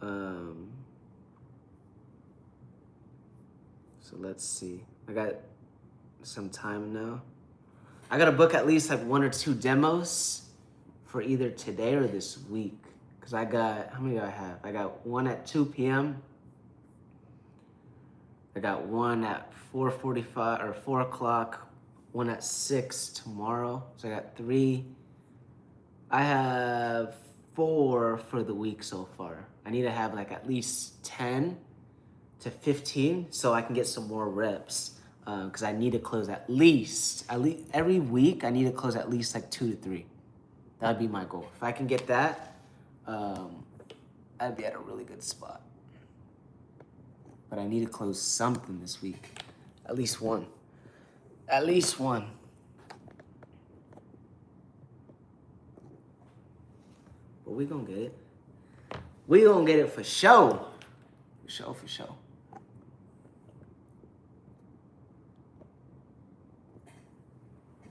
So let's see. I got some time now. I gotta book at least like 1 or 2 demos for either today or this week. Cause I got, how many do I have? I got one at 2 p.m. I got one at 4:45 or 4 o'clock, one at 6 tomorrow. So I got 3. I have 4 for the week so far. I need to have like at least 10 to 15 so I can get some more reps. Because I need to close at least every week. I need to close at least like 2 to 3. That'd be my goal. If I can get that, I'd be at a really good spot. But I need to close something this week. At least one. At least one. But we gonna get it. We gonna get it for sure. For sure, for sure.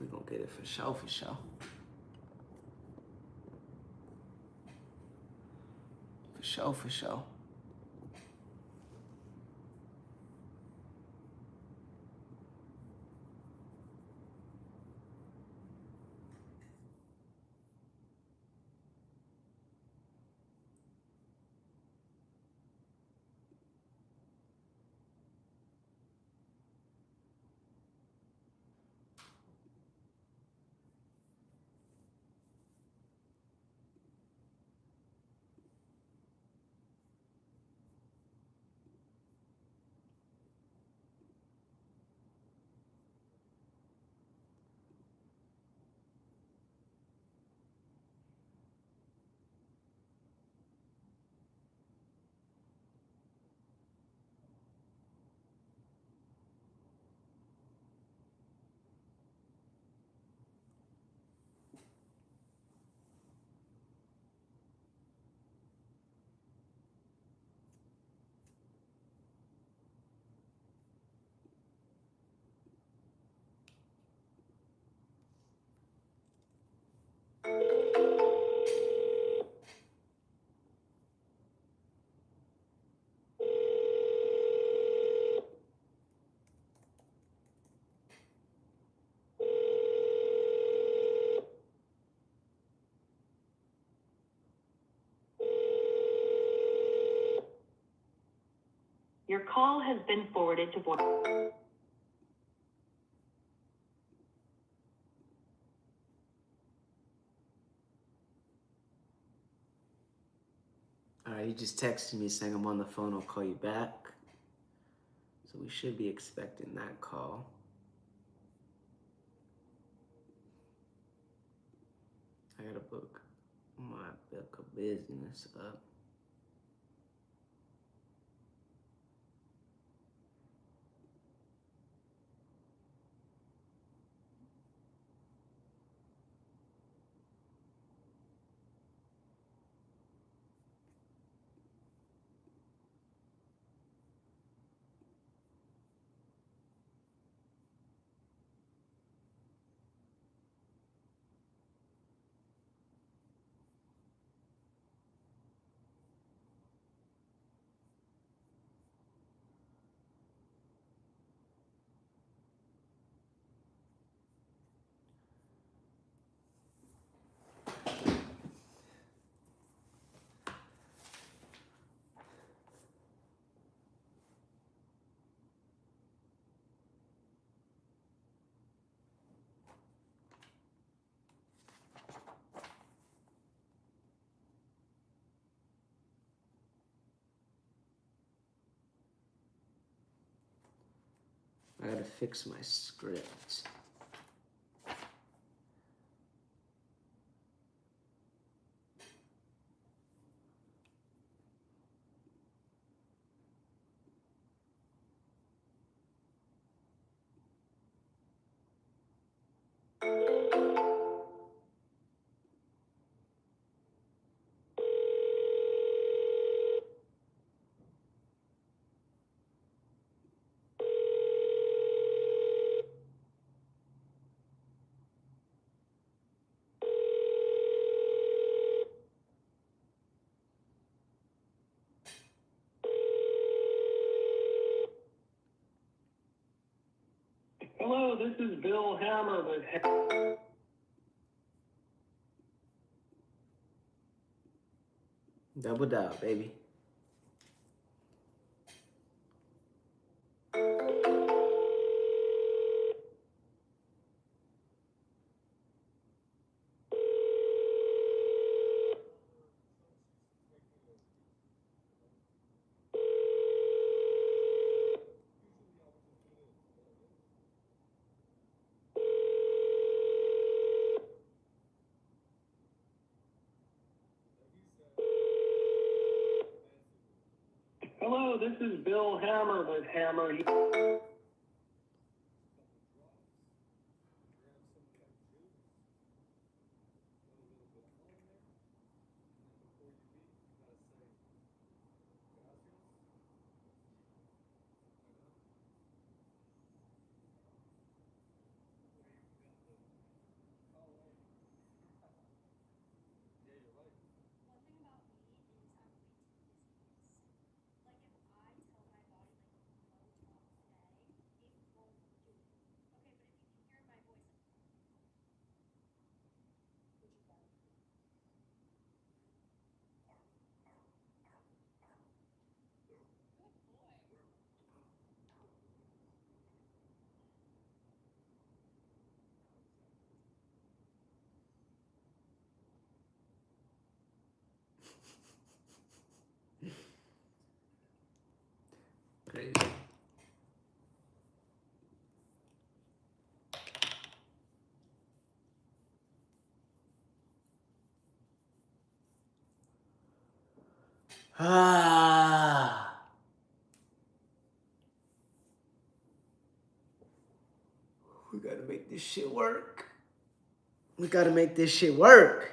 We gonna get it for sure, for sure. For sure, for sure. Your call has been forwarded to voice. All right, he just texted me saying I'm on the phone. I'll call you back. So we should be expecting that call. I gotta book my book of business up. I gotta fix my script. Hello, this is Bill Hammer with. Double dial, baby. Hello, this is Bill Hammer with Hammer. Crazy. Ah. We gotta make this shit work. We gotta make this shit work.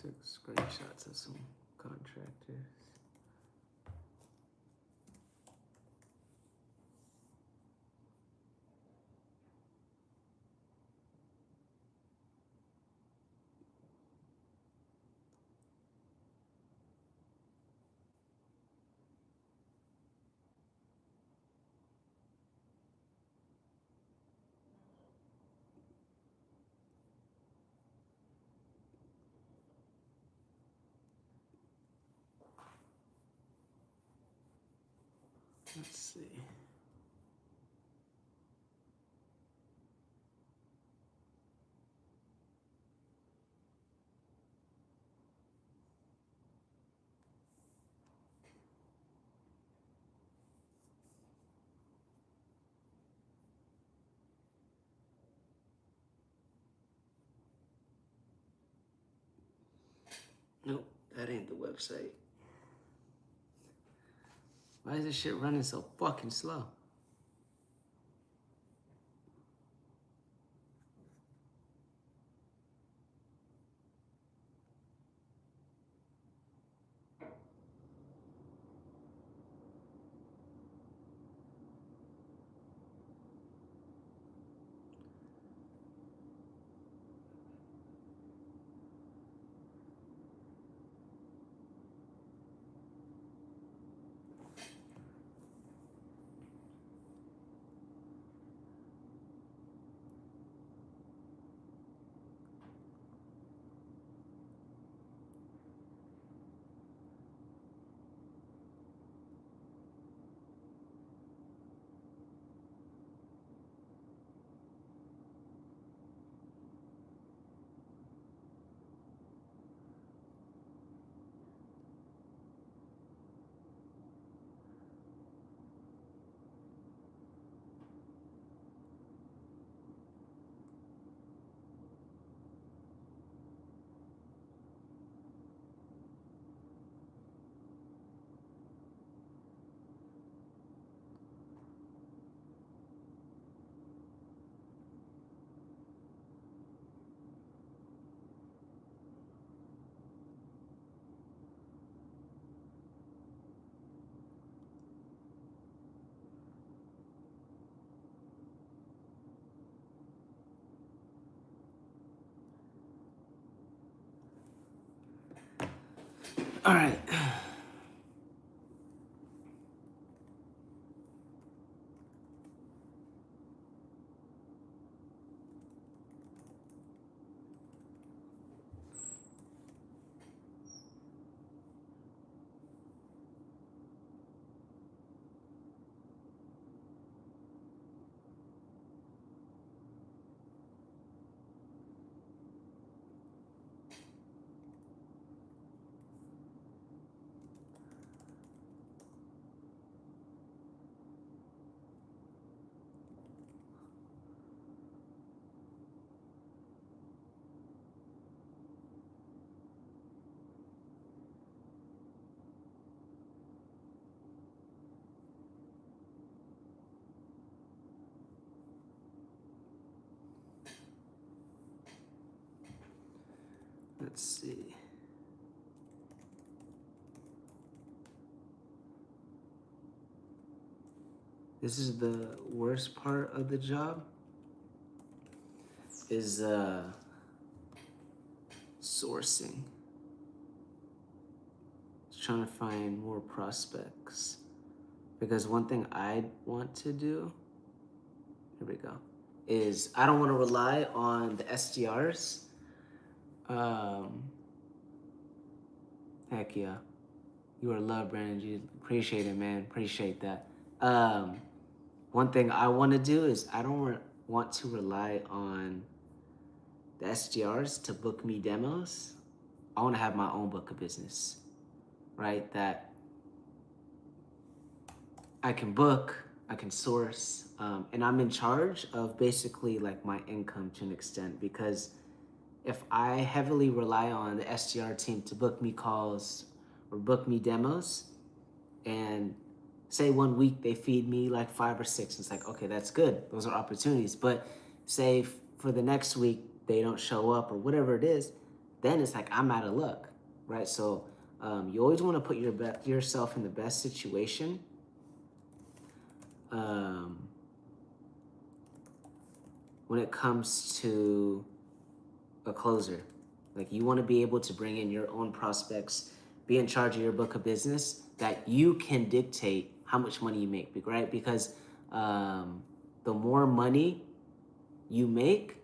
Took screenshots of some contractors. Let's see. Nope, that ain't the website. Why is this shit running so fucking slow? All right. Let's see. This is the worst part of the job. Is sourcing. Trying to find more prospects. Because one thing I want to do, here we go, is I don't want to rely on the SDRs. Heck yeah. You are loved, Brandon. You appreciate it, man. Appreciate that. One thing I want to do is I don't want to rely on the SDRs to book me demos. I want to have my own book of business, right? That I can book, I can source, and I'm in charge of basically like my income to an extent, because if I heavily rely on the SDR team to book me calls or book me demos, and say 1 week they feed me like 5 or 6, it's like, okay, that's good. Those are opportunities. But say for the next week they don't show up or whatever it is, then it's like I'm out of luck, right? So you always want to put yourself in the best situation. When it comes to a closer, like you want to be able to bring in your own prospects, be in charge of your book of business, that you can dictate how much money you make, right? Because the more money you make,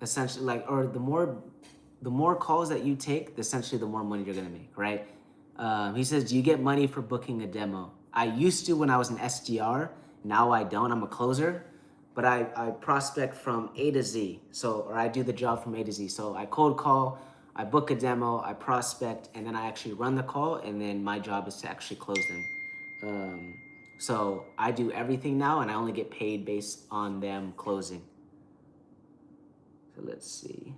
essentially, like, or the more calls that you take, essentially the more money you're gonna make, right? He says, do you get money for booking a demo? I used to when I was an SDR. Now I don't. I'm a closer, but I prospect from A to Z. So, or I do the job from A to Z. So I cold call, I book a demo, I prospect, and then I actually run the call, and then my job is to actually close them. So I do everything now, and I only get paid based on them closing. So let's see.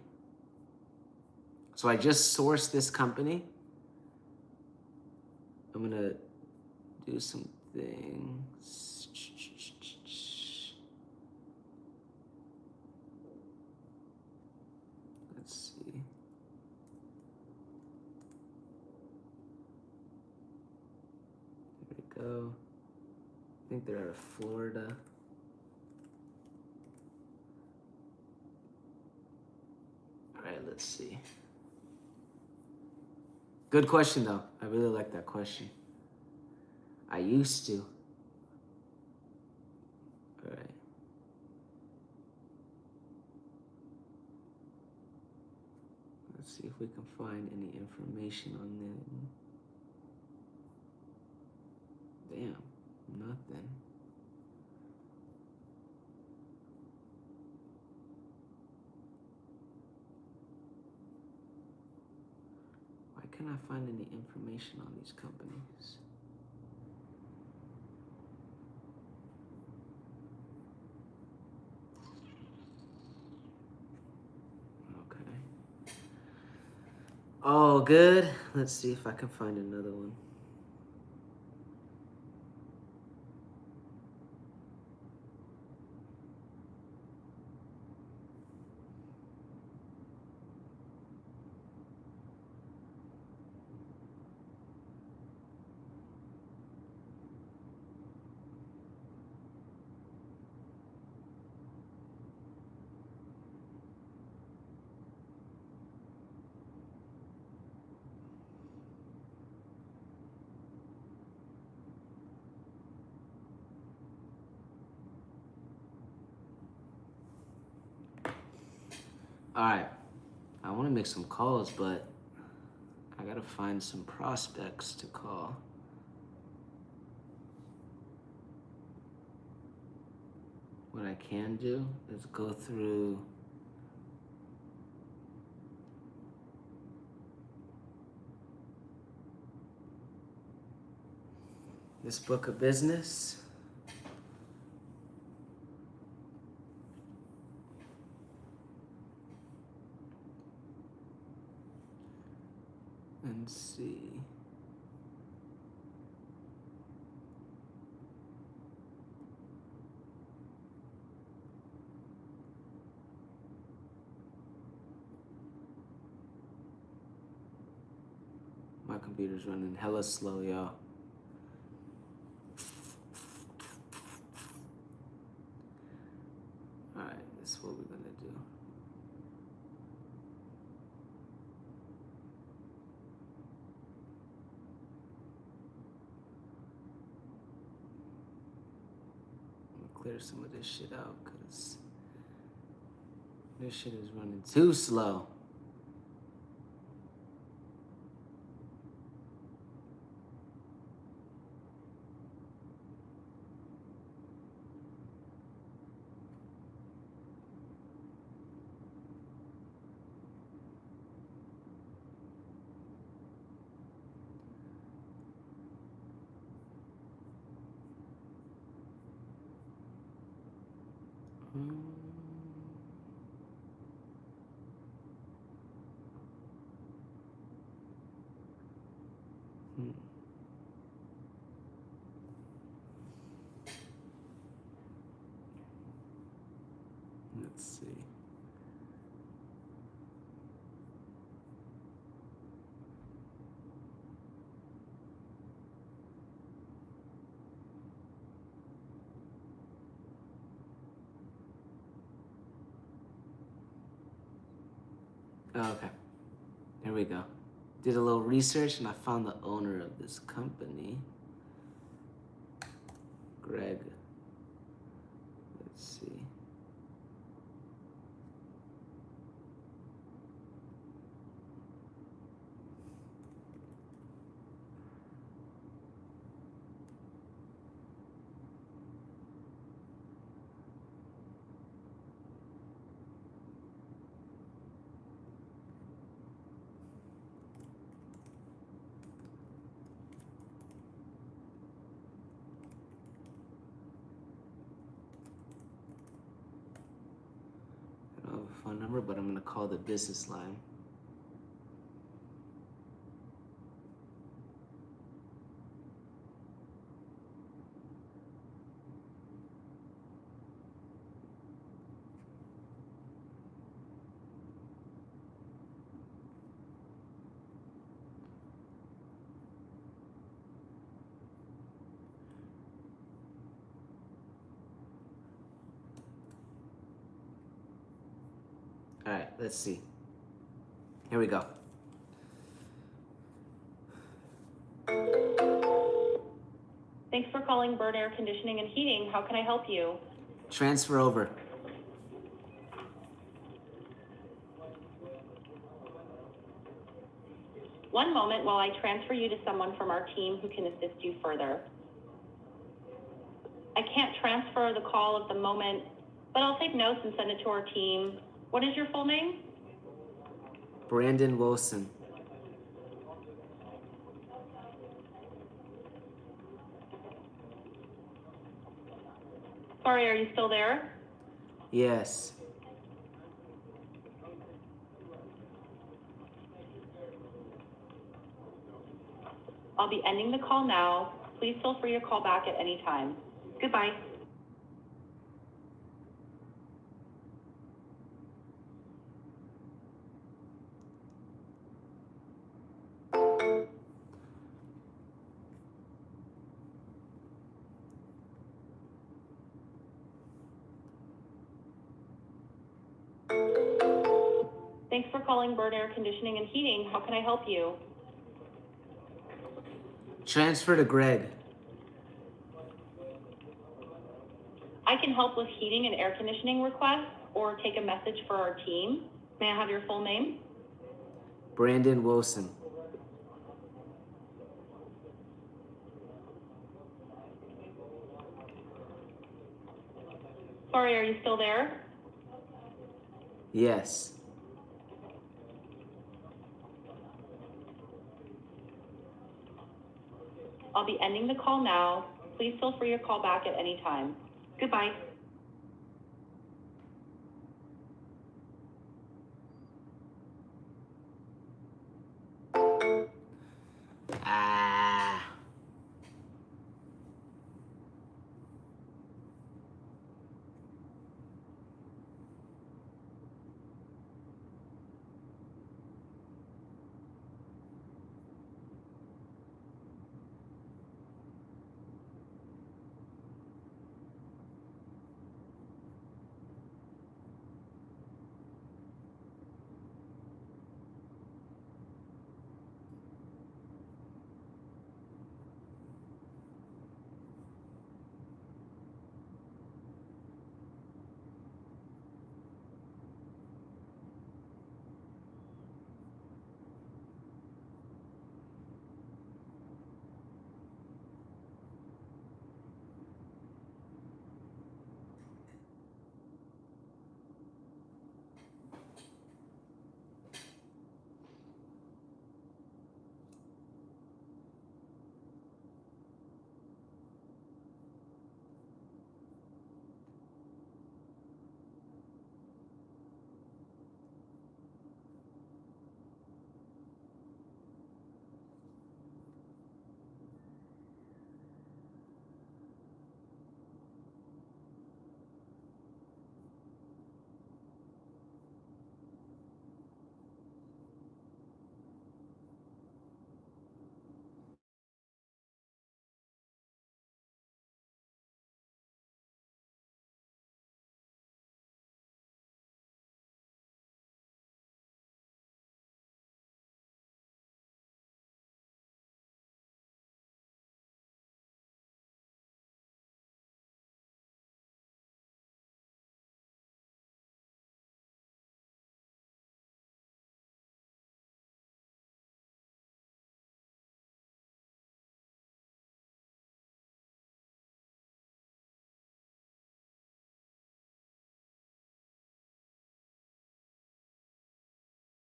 So I just sourced this company. I'm gonna do some things. Let's see. There we go. I think they're out of Florida. All right, let's see. Good question, though. I really like that question. I used to. All right. Let's see if we can find any information on them. Damn, nothing. Why can't I find any information on these companies? Okay. Oh, good. Let's see if I can find another one. All right, I want to make some calls, but I gotta find some prospects to call. What I can do is go through this book of business. And see. My computer's running hella slow, y'all. Alright, this is what we're gonna do. Clear some of this shit out because this shit is running too slow. Let's see. Oh, okay. There we go. Did a little research and I found the owner of this company. Greg. Let's see. I don't have a phone number, but I'm gonna call the business line. All right, let's see. Here we go. Thanks for calling Bird Air Conditioning and Heating. How can I help you? Transfer over. One moment while I transfer you to someone from our team who can assist you further. I can't transfer the call at the moment, but I'll take notes and send it to our team. What is your full name? Brandon Wilson. Sorry, are you still there? Yes. I'll be ending the call now. Please feel free to call back at any time. Goodbye. Thanks for calling Bird Air Conditioning and Heating. How can I help you? Transfer to Greg. I can help with heating and air conditioning requests or take a message for our team. May I have your full name? Brandon Wilson. Sorry, are you still there? Yes. I'll be ending the call now. Please feel free to call back at any time. Goodbye.